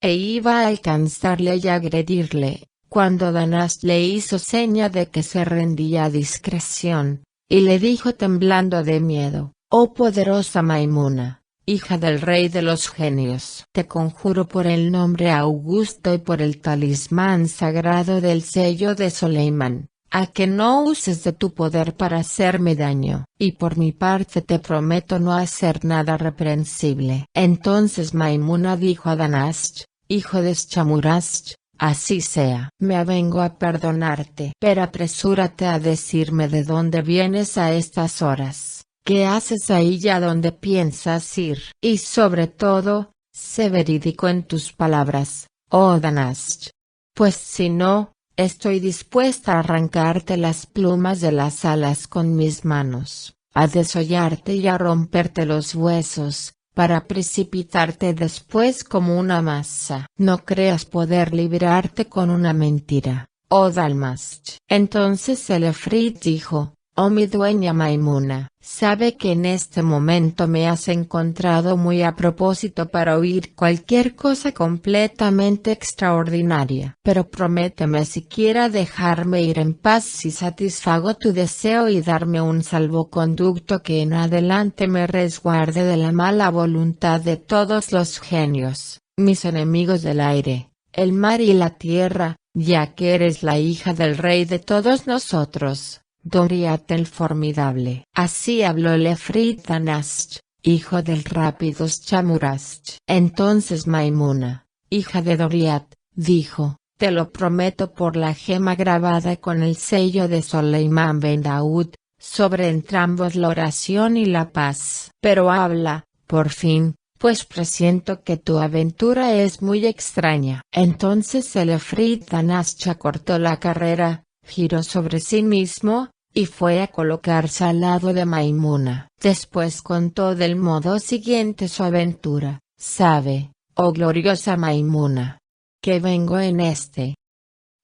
S1: e iba a alcanzarle y agredirle, cuando Danasht le hizo seña de que se rendía a discreción, y le dijo temblando de miedo, oh poderosa Maimuna, hija del rey de los genios, te conjuro por el nombre augusto y por el talismán sagrado del sello de Soleiman, a que no uses de tu poder para hacerme daño, y por mi parte te prometo no hacer nada reprensible. Entonces Maimuna dijo a Danasht, hijo de Shamurasht, así sea. Me avengo a perdonarte, pero apresúrate a decirme de dónde vienes a estas horas, qué haces ahí y a dónde piensas ir. Y sobre todo, sé verídico en tus palabras, oh Danasht. Pues si no, estoy dispuesta a arrancarte las plumas de las alas con mis manos, a desollarte y a romperte los huesos, para precipitarte después como una masa. No creas poder librarte con una mentira, oh Danasht. Entonces el efrit dijo, oh mi dueña Maimuna, sabe que en este momento me has encontrado muy a propósito para oír cualquier cosa completamente extraordinaria. Pero prométeme siquiera dejarme ir en paz si satisfago tu deseo y darme un salvoconducto que en adelante me resguarde de la mala voluntad de todos los genios, mis enemigos del aire, el mar y la tierra, ya que eres la hija del rey de todos nosotros. Doriath el formidable. Así habló el Efrit Danasht, hijo del rápido Shamurasht. Entonces Maimuna, hija de Doriath, dijo: te lo prometo por la gema grabada con el sello de Soleimán ben Daud, sobre entrambos la oración y la paz. Pero habla, por fin, pues presiento que tu aventura es muy extraña. Entonces el Efrit Danasht cortó la carrera, giró sobre sí mismo, y fue a colocarse al lado de Maimuna. Después contó del modo siguiente su aventura: sabe, oh gloriosa Maimuna, que vengo en este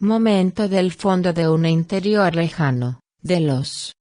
S1: momento del fondo de un interior lejano, de los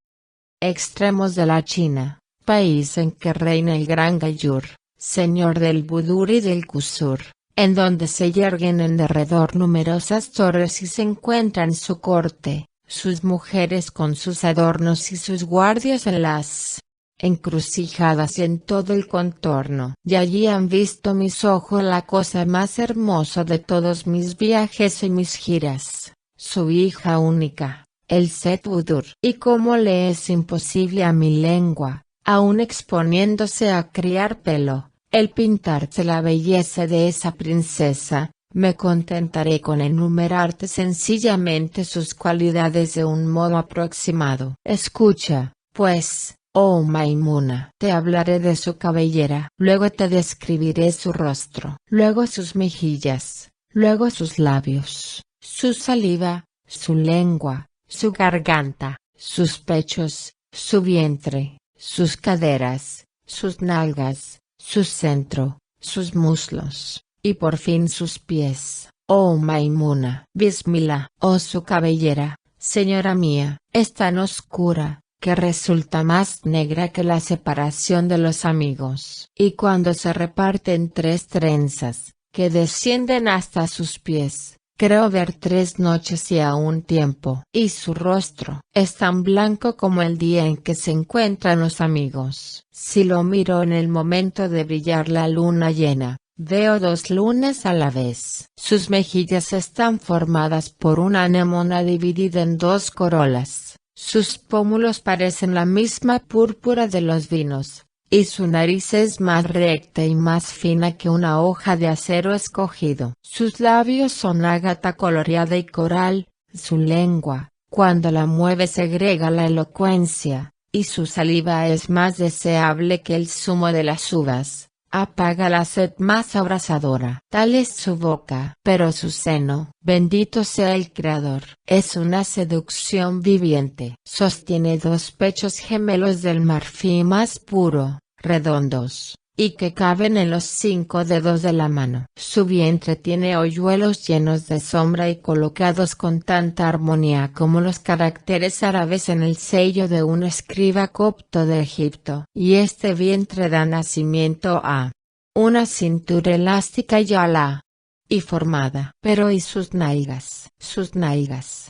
S1: extremos de la China, país en que reina el gran Gayur, señor del Budur y del Kusur, en donde se yerguen en derredor numerosas torres y se encuentran su corte, sus mujeres con sus adornos y sus guardias en las encrucijadas y en todo el contorno. Y allí han visto mis ojos la cosa más hermosa de todos mis viajes y mis giras, su hija única, el Set Budur. Y como le es imposible a mi lengua, aun exponiéndose a criar pelo, el pintarse la belleza de esa princesa, me contentaré con enumerarte sencillamente sus cualidades de un modo aproximado. Escucha, pues, oh Maimuna. Te hablaré de su cabellera, luego te describiré su rostro, luego sus mejillas, luego sus labios, su saliva, su lengua, su garganta, sus pechos, su vientre, sus caderas, sus nalgas, su centro, sus muslos, y por fin sus pies. Oh Maimuna. Bismillah. Oh su cabellera, señora mía, es tan oscura, que resulta más negra que la separación de los amigos. Y cuando se reparte en 3 trenzas, que descienden hasta sus pies, creo ver 3 noches y a un tiempo. Y su rostro es tan blanco como el día en que se encuentran los amigos. Si lo miro en el momento de brillar la luna llena, veo 2 lunas a la vez. Sus mejillas están formadas por una anémona dividida en 2 corolas. Sus pómulos parecen la misma púrpura de los vinos, y su nariz es más recta y más fina que una hoja de acero escogido. Sus labios son ágata coloreada y coral, su lengua, cuando la mueve segrega la elocuencia, y su saliva es más deseable que el zumo de las uvas. Apaga la sed más abrasadora. Tal es su boca. Pero su seno, bendito sea el Creador, es una seducción viviente. Sostiene 2 pechos gemelos del marfil más puro, redondos, y que caben en los 5 dedos de la mano. Su vientre tiene hoyuelos llenos de sombra y colocados con tanta armonía como los caracteres árabes en el sello de un escriba copto de Egipto. Y este vientre da nacimiento a una cintura elástica y ala y formada. Pero ¿y sus nalgas? Sus nalgas,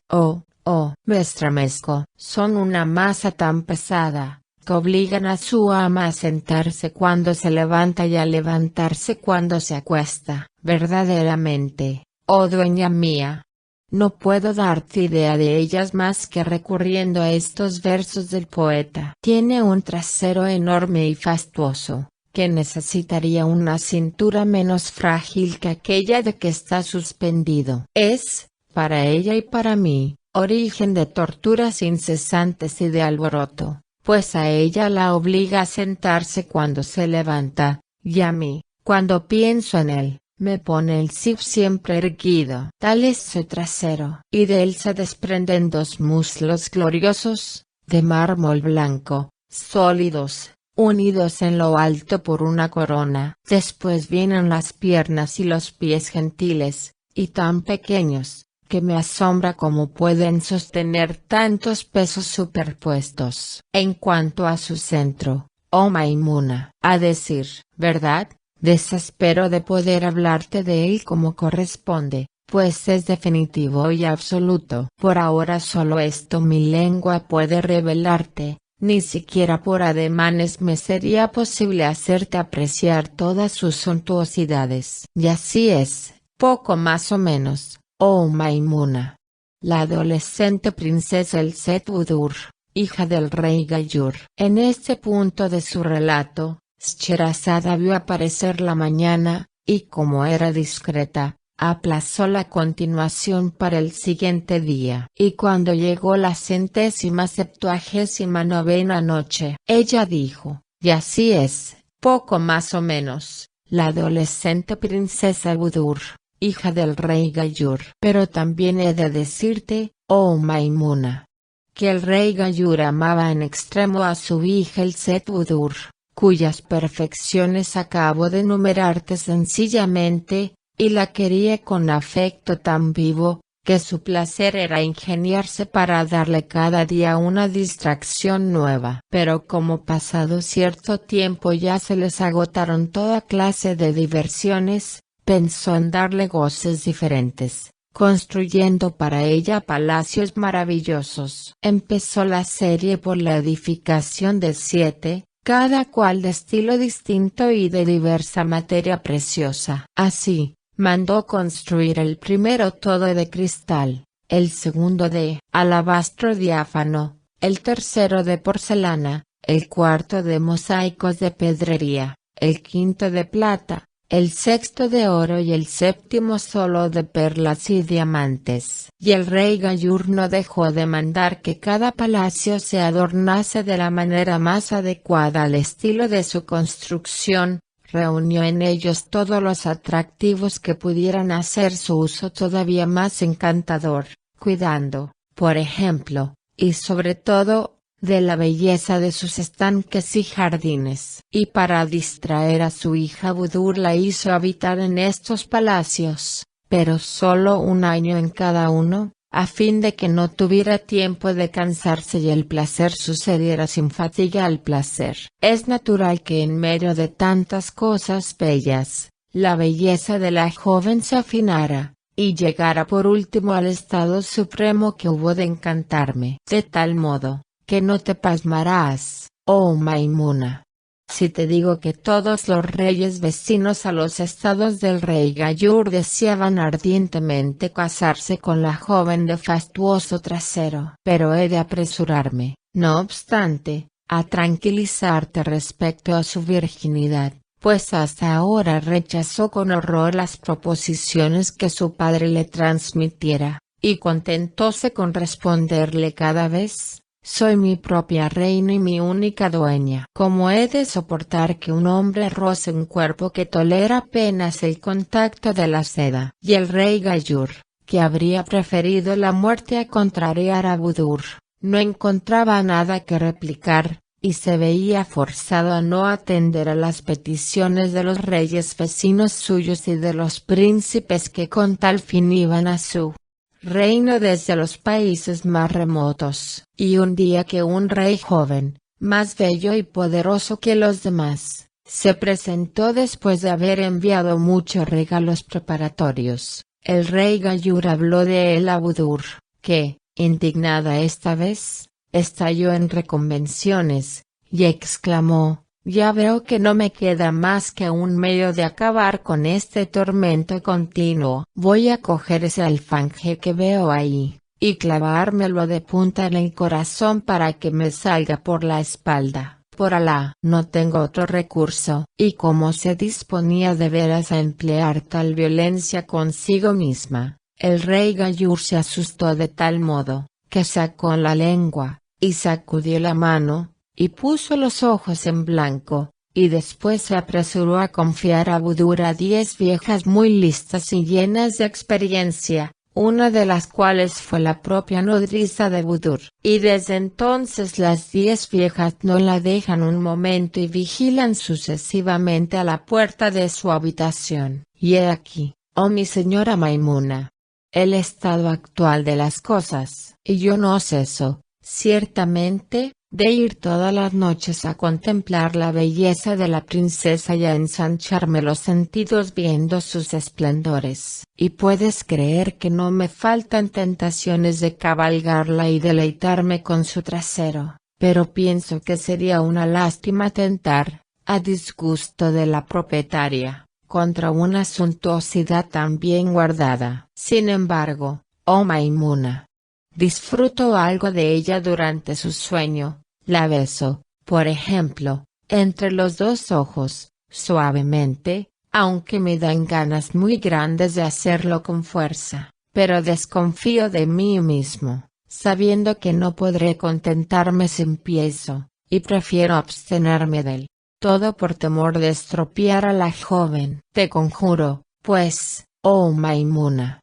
S1: me estremezco, son una masa tan pesada, que obligan a su ama a sentarse cuando se levanta y a levantarse cuando se acuesta. Verdaderamente, oh dueña mía, no puedo darte idea de ellas más que recurriendo a estos versos del poeta. Tiene un trasero enorme y fastuoso, que necesitaría una cintura menos frágil que aquella de que está suspendido. Es, para ella y para mí, origen de torturas incesantes y de alboroto, pues a ella la obliga a sentarse cuando se levanta, y a mí, cuando pienso en él, me pone el zip siempre erguido. Tal es su trasero, y de él se desprenden 2 muslos gloriosos, de mármol blanco, sólidos, unidos en lo alto por una corona. Después vienen las piernas y los pies gentiles, y tan pequeños, que me asombra cómo pueden sostener tantos pesos superpuestos. En cuanto a su centro, oh Maimuna, a decir verdad, desespero de poder hablarte de él como corresponde, pues es definitivo y absoluto. Por ahora solo esto mi lengua puede revelarte, ni siquiera por ademanes me sería posible hacerte apreciar todas sus suntuosidades. Y así es, poco más o menos, oh Maimuna. La adolescente princesa el Set Budur, hija del rey Gayur. En este punto de su relato, Scheherazada vio aparecer la mañana, y como era discreta, aplazó la continuación para el siguiente día. Y cuando llegó la 179ª noche, ella dijo, y así es, poco más o menos, la adolescente princesa Budur, hija del rey Gayur. Pero también he de decirte, oh Maimuna, que el rey Gayur amaba en extremo a su hija el Set Budur, cuyas perfecciones acabo de enumerarte sencillamente, y la quería con afecto tan vivo, que su placer era ingeniarse para darle cada día una distracción nueva. Pero como pasado cierto tiempo ya se les agotaron toda clase de diversiones, pensó en darle goces diferentes, construyendo para ella palacios maravillosos. Empezó la serie por la edificación de 7, cada cual de estilo distinto y de diversa materia preciosa. Así, mandó construir el primero todo de cristal, el segundo de alabastro diáfano, el tercero de porcelana, el cuarto de mosaicos de pedrería, el quinto de plata, el sexto de oro y el séptimo solo de perlas y diamantes. Y el rey Gayur no dejó de mandar que cada palacio se adornase de la manera más adecuada al estilo de su construcción, reunió en ellos todos los atractivos que pudieran hacer su uso todavía más encantador, cuidando, por ejemplo, y sobre todo, de la belleza de sus estanques y jardines. Y para distraer a su hija Budur la hizo habitar en estos palacios, pero solo un año en cada uno, a fin de que no tuviera tiempo de cansarse y el placer sucediera sin fatiga al placer. Es natural que en medio de tantas cosas bellas, la belleza de la joven se afinara, y llegara por último al estado supremo que hubo de encantarme. De tal modo, que no te pasmarás, oh Maimuna, si te digo que todos los reyes vecinos a los estados del rey Gayur deseaban ardientemente casarse con la joven de fastuoso trasero. Pero he de apresurarme, no obstante, a tranquilizarte respecto a su virginidad, pues hasta ahora rechazó con horror las proposiciones que su padre le transmitiera, y contentóse con responderle cada vez: soy mi propia reina y mi única dueña. ¿Cómo he de soportar que un hombre roce un cuerpo que tolera apenas el contacto de la seda? Y el rey Gayur, que habría preferido la muerte a contrariar a Budur, no encontraba nada que replicar, y se veía forzado a no atender a las peticiones de los reyes vecinos suyos y de los príncipes que con tal fin iban a su reino desde los países más remotos. Y un día que un rey joven, más bello y poderoso que los demás, se presentó después de haber enviado muchos regalos preparatorios, el rey Gayur habló de él a Budur, que, indignada esta vez, estalló en reconvenciones, y exclamó: ya veo que no me queda más que un medio de acabar con este tormento continuo. Voy a coger ese alfanje que veo ahí, y clavármelo de punta en el corazón para que me salga por la espalda. Por Alá, no tengo otro recurso. Y como se disponía de veras a emplear tal violencia consigo misma, el rey Gayur se asustó de tal modo, que sacó la lengua, y sacudió la mano, y puso los ojos en blanco, y después se apresuró a confiar a Budur a 10 viejas muy listas y llenas de experiencia, una de las cuales fue la propia nodriza de Budur. Y desde entonces las 10 viejas no la dejan un momento y vigilan sucesivamente a la puerta de su habitación. Y he aquí, oh mi señora Maimuna, el estado actual de las cosas. Y yo no ceso, ciertamente, de ir todas las noches a contemplar la belleza de la princesa y a ensancharme los sentidos viendo sus esplendores. Y puedes creer que no me faltan tentaciones de cabalgarla y deleitarme con su trasero, pero pienso que sería una lástima tentar, a disgusto de la propietaria, contra una suntuosidad tan bien guardada. Sin embargo, oh Maimuna, disfruto algo de ella durante su sueño, la beso, por ejemplo, entre los dos ojos, suavemente, aunque me dan ganas muy grandes de hacerlo con fuerza, pero desconfío de mí mismo, sabiendo que no podré contentarme si empiezo, y prefiero abstenerme del todo por temor de estropear a la joven. Te conjuro, pues, oh Maimuna,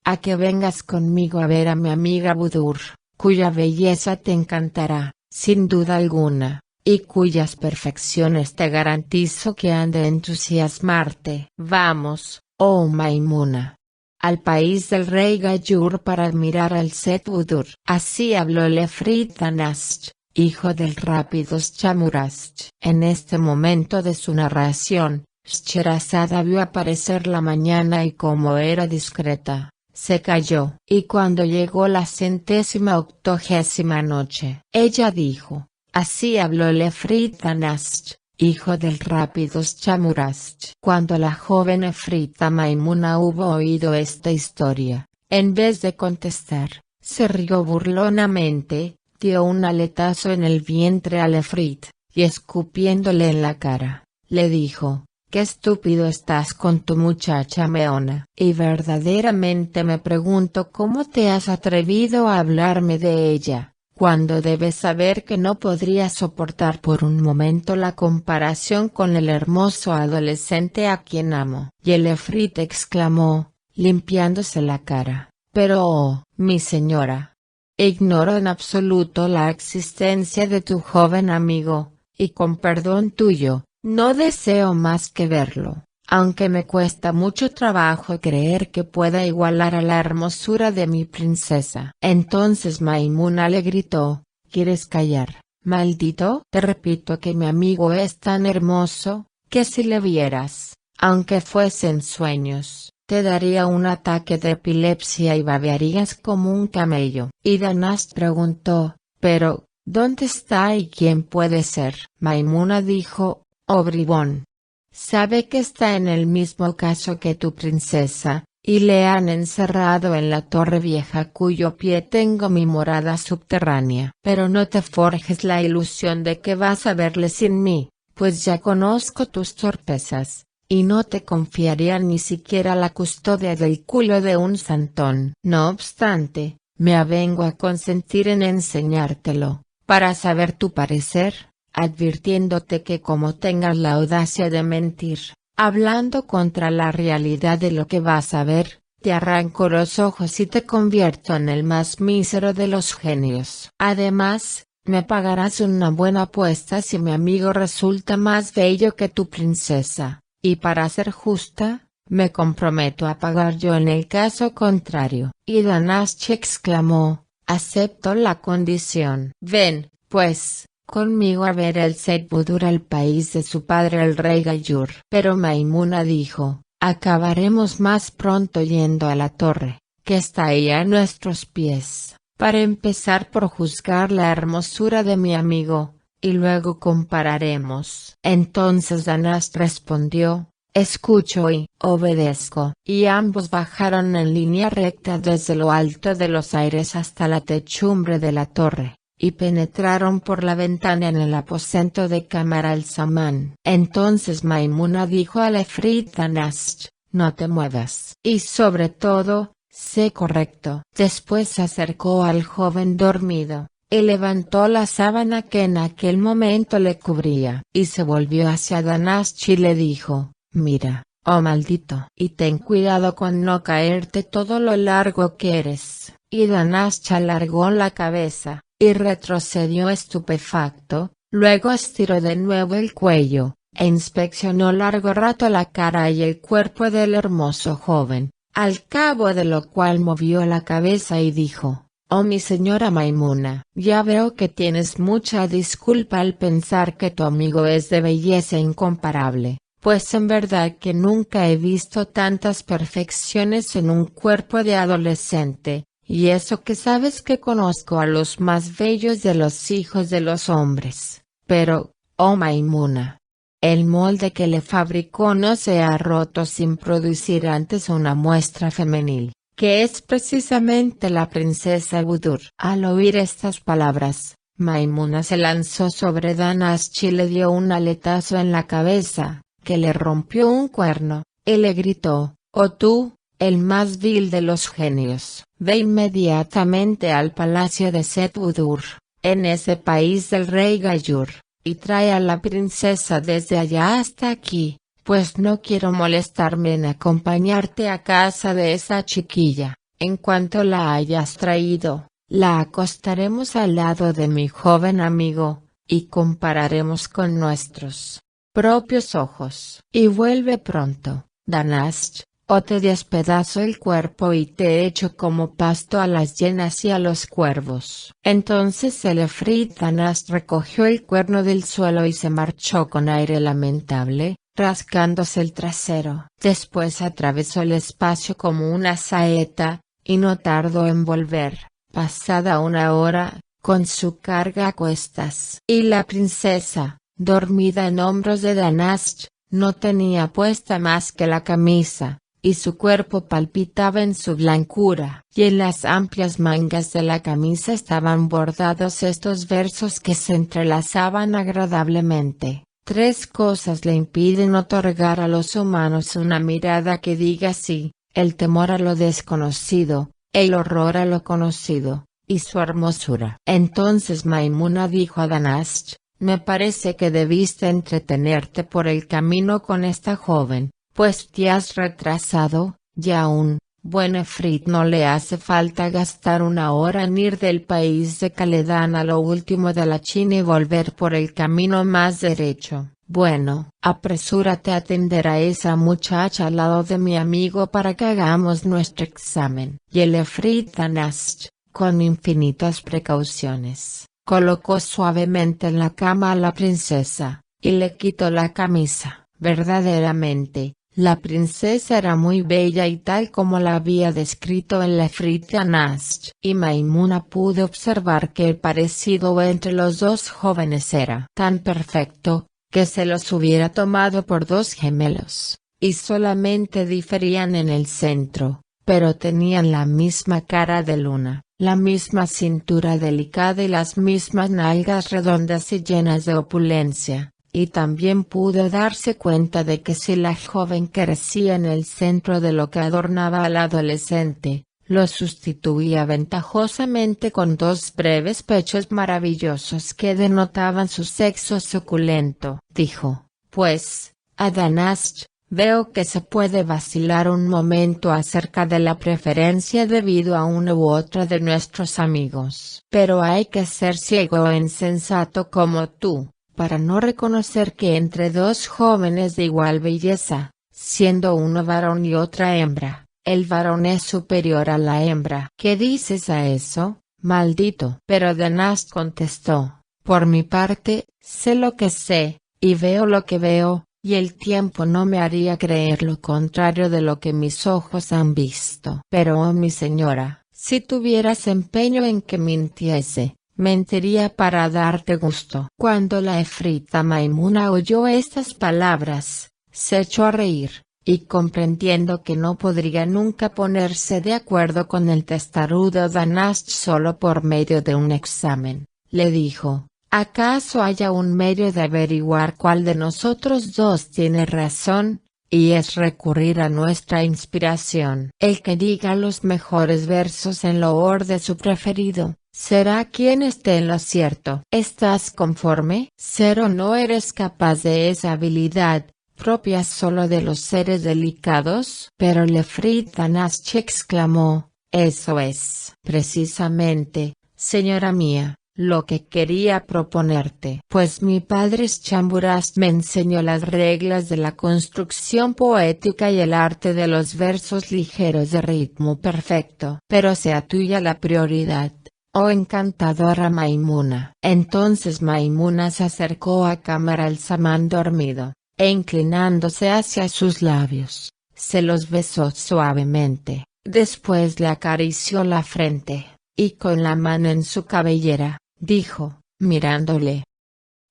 S1: a que vengas conmigo a ver a mi amiga Budur, cuya belleza te encantará, sin duda alguna, y cuyas perfecciones te garantizo que han de entusiasmarte. Vamos, oh Maimuna, al país del rey Gayur para admirar al Set Budur. Así habló Lefrit Danasht, hijo del rápido Shamurast. En este momento de su narración, Scheherazade vio aparecer la mañana y como era discreta, se calló. Y cuando llegó la 180ª noche, ella dijo, así habló Lefrit Danasht, hijo del rápido Shamurast. Cuando la joven Efrita Maimuna hubo oído esta historia, en vez de contestar, se rió burlonamente, dio un aletazo en el vientre a Lefrit, y escupiéndole en la cara, le dijo, «Qué estúpido estás con tu muchacha Meona, y verdaderamente me pregunto cómo te has atrevido a hablarme de ella, cuando debes saber que no podría soportar por un momento la comparación con el hermoso adolescente a quien amo». Y el Efrit exclamó, limpiándose la cara, «Pero oh, mi señora, ignoro en absoluto la existencia de tu joven amigo, y con perdón tuyo, no deseo más que verlo, aunque me cuesta mucho trabajo creer que pueda igualar a la hermosura de mi princesa». Entonces Maimuna le gritó, «¿Quieres callar, maldito? Te repito que mi amigo es tan hermoso, que si le vieras, aunque fuesen sueños, te daría un ataque de epilepsia y babearías como un camello». Y Danasht preguntó, «¿Pero, dónde está y quién puede ser?» Maimuna dijo, «Oh bribón, sabe que está en el mismo caso que tu princesa, y le han encerrado en la torre vieja cuyo pie tengo mi morada subterránea. Pero no te forjes la ilusión de que vas a verle sin mí, pues ya conozco tus torpezas, y no te confiaría ni siquiera la custodia del culo de un santón. No obstante, me avengo a consentir en enseñártelo, para saber tu parecer, advirtiéndote que como tengas la audacia de mentir, hablando contra la realidad de lo que vas a ver, te arranco los ojos y te convierto en el más mísero de los genios. Además, me pagarás una buena apuesta si mi amigo resulta más bello que tu princesa, y para ser justa, me comprometo a pagar yo en el caso contrario». Y Danasht exclamó, «Acepto la condición. Ven, pues, conmigo a ver el Set Budur al país de su padre el rey Gayur». Pero Maimuna dijo, «Acabaremos más pronto yendo a la torre, que está ahí a nuestros pies, para empezar por juzgar la hermosura de mi amigo, y luego compararemos». Entonces Danasht respondió, «Escucho y obedezco». Y ambos bajaron en línea recta desde lo alto de los aires hasta la techumbre de la torre, y penetraron por la ventana en el aposento de Kamar al-Zaman. Entonces Maimuna dijo al Efrit Danasht, «No te muevas, y sobre todo, sé correcto». Después se acercó al joven dormido, y levantó la sábana que en aquel momento le cubría, y se volvió hacia Danasht y le dijo, «Mira, oh maldito, y ten cuidado con no caerte todo lo largo que eres». Y Danasht alargó la cabeza, y retrocedió estupefacto, luego estiró de nuevo el cuello, e inspeccionó largo rato la cara y el cuerpo del hermoso joven, al cabo de lo cual movió la cabeza y dijo, «Oh mi señora Maimuna, ya veo que tienes mucha disculpa al pensar que tu amigo es de belleza incomparable, pues en verdad que nunca he visto tantas perfecciones en un cuerpo de adolescente, y eso que sabes que conozco a los más bellos de los hijos de los hombres. Pero, oh Maimuna, el molde que le fabricó no se ha roto sin producir antes una muestra femenil, que es precisamente la princesa Budur. Al oír estas palabras, Maimuna se lanzó sobre Danaschi y le dio un aletazo en la cabeza, que le rompió un cuerno, y le gritó: «Oh tú, el más vil de los genios, ve inmediatamente al palacio de Set Budur, en ese país del rey Gayur, y trae a la princesa desde allá hasta aquí, pues no quiero molestarme en acompañarte a casa de esa chiquilla. En cuanto la hayas traído, la acostaremos al lado de mi joven amigo, y compararemos con nuestros propios ojos. Y vuelve pronto, Danaschi, o te despedazo el cuerpo y te echo como pasto a las hienas y a los cuervos». Entonces el efrit Danaschi recogió el cuerno del suelo y se marchó con aire lamentable, rascándose el trasero. Después atravesó el espacio como una saeta, y no tardó en volver, pasada una hora, con su carga a cuestas. Y la princesa, dormida en hombros de Danaschi, no tenía puesta más que la camisa, y su cuerpo palpitaba en su blancura. Y en las amplias mangas de la camisa estaban bordados estos versos que se entrelazaban agradablemente: «Tres cosas le impiden otorgar a los humanos una mirada que diga sí: el temor a lo desconocido, el horror a lo conocido, y su hermosura». Entonces Maimuna dijo a Danaschi: «Me parece que debiste entretenerte por el camino con esta joven, pues te has retrasado, y a un buen efrit no le hace falta gastar una hora en ir del país de Khaledan a lo último de la China y volver por el camino más derecho. Bueno, apresúrate a atender a esa muchacha al lado de mi amigo para que hagamos nuestro examen». Y el efrit Danaschi, con infinitas precauciones, colocó suavemente en la cama a la princesa, y le quitó la camisa. Verdaderamente, la princesa era muy bella y tal como la había descrito el efrit Danaschi. Y Maimuna pudo observar que el parecido entre los dos jóvenes era tan perfecto, que se los hubiera tomado por dos gemelos, y solamente diferían en el centro, pero tenían la misma cara de luna, la misma cintura delicada y las mismas nalgas redondas y llenas de opulencia. Y también pudo darse cuenta de que si la joven crecía en el centro de lo que adornaba al adolescente, lo sustituía ventajosamente con dos breves pechos maravillosos que denotaban su sexo suculento. Dijo, pues, a Danaschi: «Veo que se puede vacilar un momento acerca de la preferencia debido a uno u otro de nuestros amigos. Pero hay que ser ciego e insensato como tú, para no reconocer que entre dos jóvenes de igual belleza, siendo uno varón y otra hembra, el varón es superior a la hembra». «¿Qué dices a eso, maldito?». Pero Danaschi contestó: «Por mi parte, sé lo que sé, y veo lo que veo, y el tiempo no me haría creer lo contrario de lo que mis ojos han visto. Pero oh mi señora, si tuvieras empeño en que mintiese, mentiría para darte gusto». Cuando la efrita Maimuna oyó estas palabras, se echó a reír, y comprendiendo que no podría nunca ponerse de acuerdo con el testarudo Danaschi solo por medio de un examen, le dijo: «¿Acaso haya un medio de averiguar cuál de nosotros dos tiene razón? Y es recurrir a nuestra inspiración. El que diga los mejores versos en loor de su preferido, será quien esté en lo cierto. ¿Estás conforme? Cero no eres capaz de esa habilidad, propia solo de los seres delicados». Pero el efrit Danaschi exclamó: «Eso es precisamente, señora mía, lo que quería proponerte. Pues mi padre Chamburas me enseñó las reglas de la construcción poética y el arte de los versos ligeros de ritmo perfecto. Pero sea tuya la prioridad, oh encantadora Maimuna». Entonces Maimuna se acercó a Kamar al-Zaman dormido, e inclinándose hacia sus labios, se los besó suavemente. Después le acarició la frente, y con la mano en su cabellera, dijo, mirándole: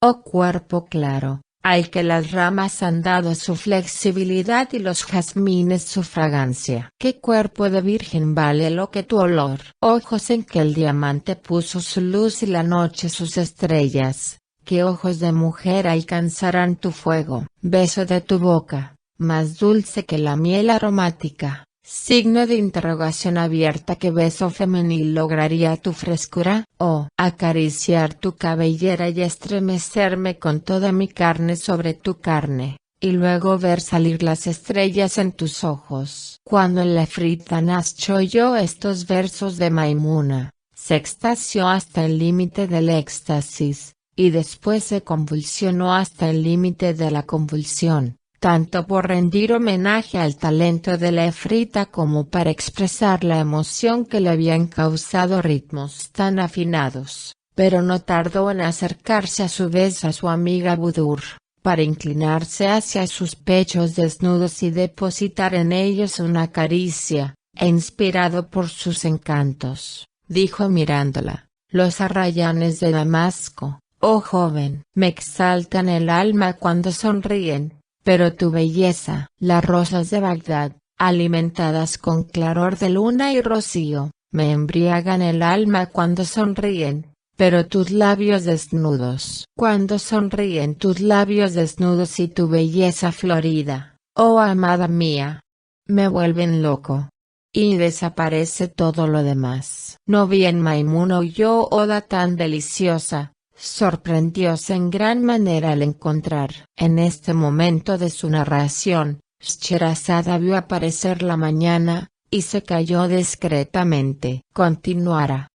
S1: «Oh cuerpo claro, al que las ramas han dado su flexibilidad y los jazmines su fragancia. ¿Qué cuerpo de virgen vale lo que tu olor? Ojos en que el diamante puso su luz y la noche sus estrellas, ¿qué ojos de mujer alcanzarán tu fuego? Beso de tu boca, más dulce que la miel aromática. Signo de interrogación abierta. ¿Qué beso femenil lograría tu frescura? Oh, acariciar tu cabellera y estremecerme con toda mi carne sobre tu carne, y luego ver salir las estrellas en tus ojos. Cuando el efrita Nasr oyó estos versos de Maimuna, se extasió hasta el límite del éxtasis, y después se convulsionó hasta el límite de la convulsión, tanto por rendir homenaje al talento de la efrita como para expresar la emoción que le habían causado ritmos tan afinados, pero no tardó en acercarse a su vez a su amiga Budur, para inclinarse hacia sus pechos desnudos y depositar en ellos una caricia, e inspirado por sus encantos, dijo mirándola: los arrayanes de Damasco, oh joven, me exaltan el alma cuando sonríen, pero tu belleza. Las rosas de Bagdad, alimentadas con claror de luna y rocío, me embriagan el alma cuando sonríen, pero tus labios desnudos. Cuando sonríen tus labios desnudos y tu belleza florida, oh amada mía, me vuelven loco. Y desaparece todo lo demás. No bien Maimuna oyó oda tan deliciosa, sorprendióse en gran manera al encontrar. En este momento de su narración, Scheherazada vio aparecer la mañana, y se calló discretamente. Continuará.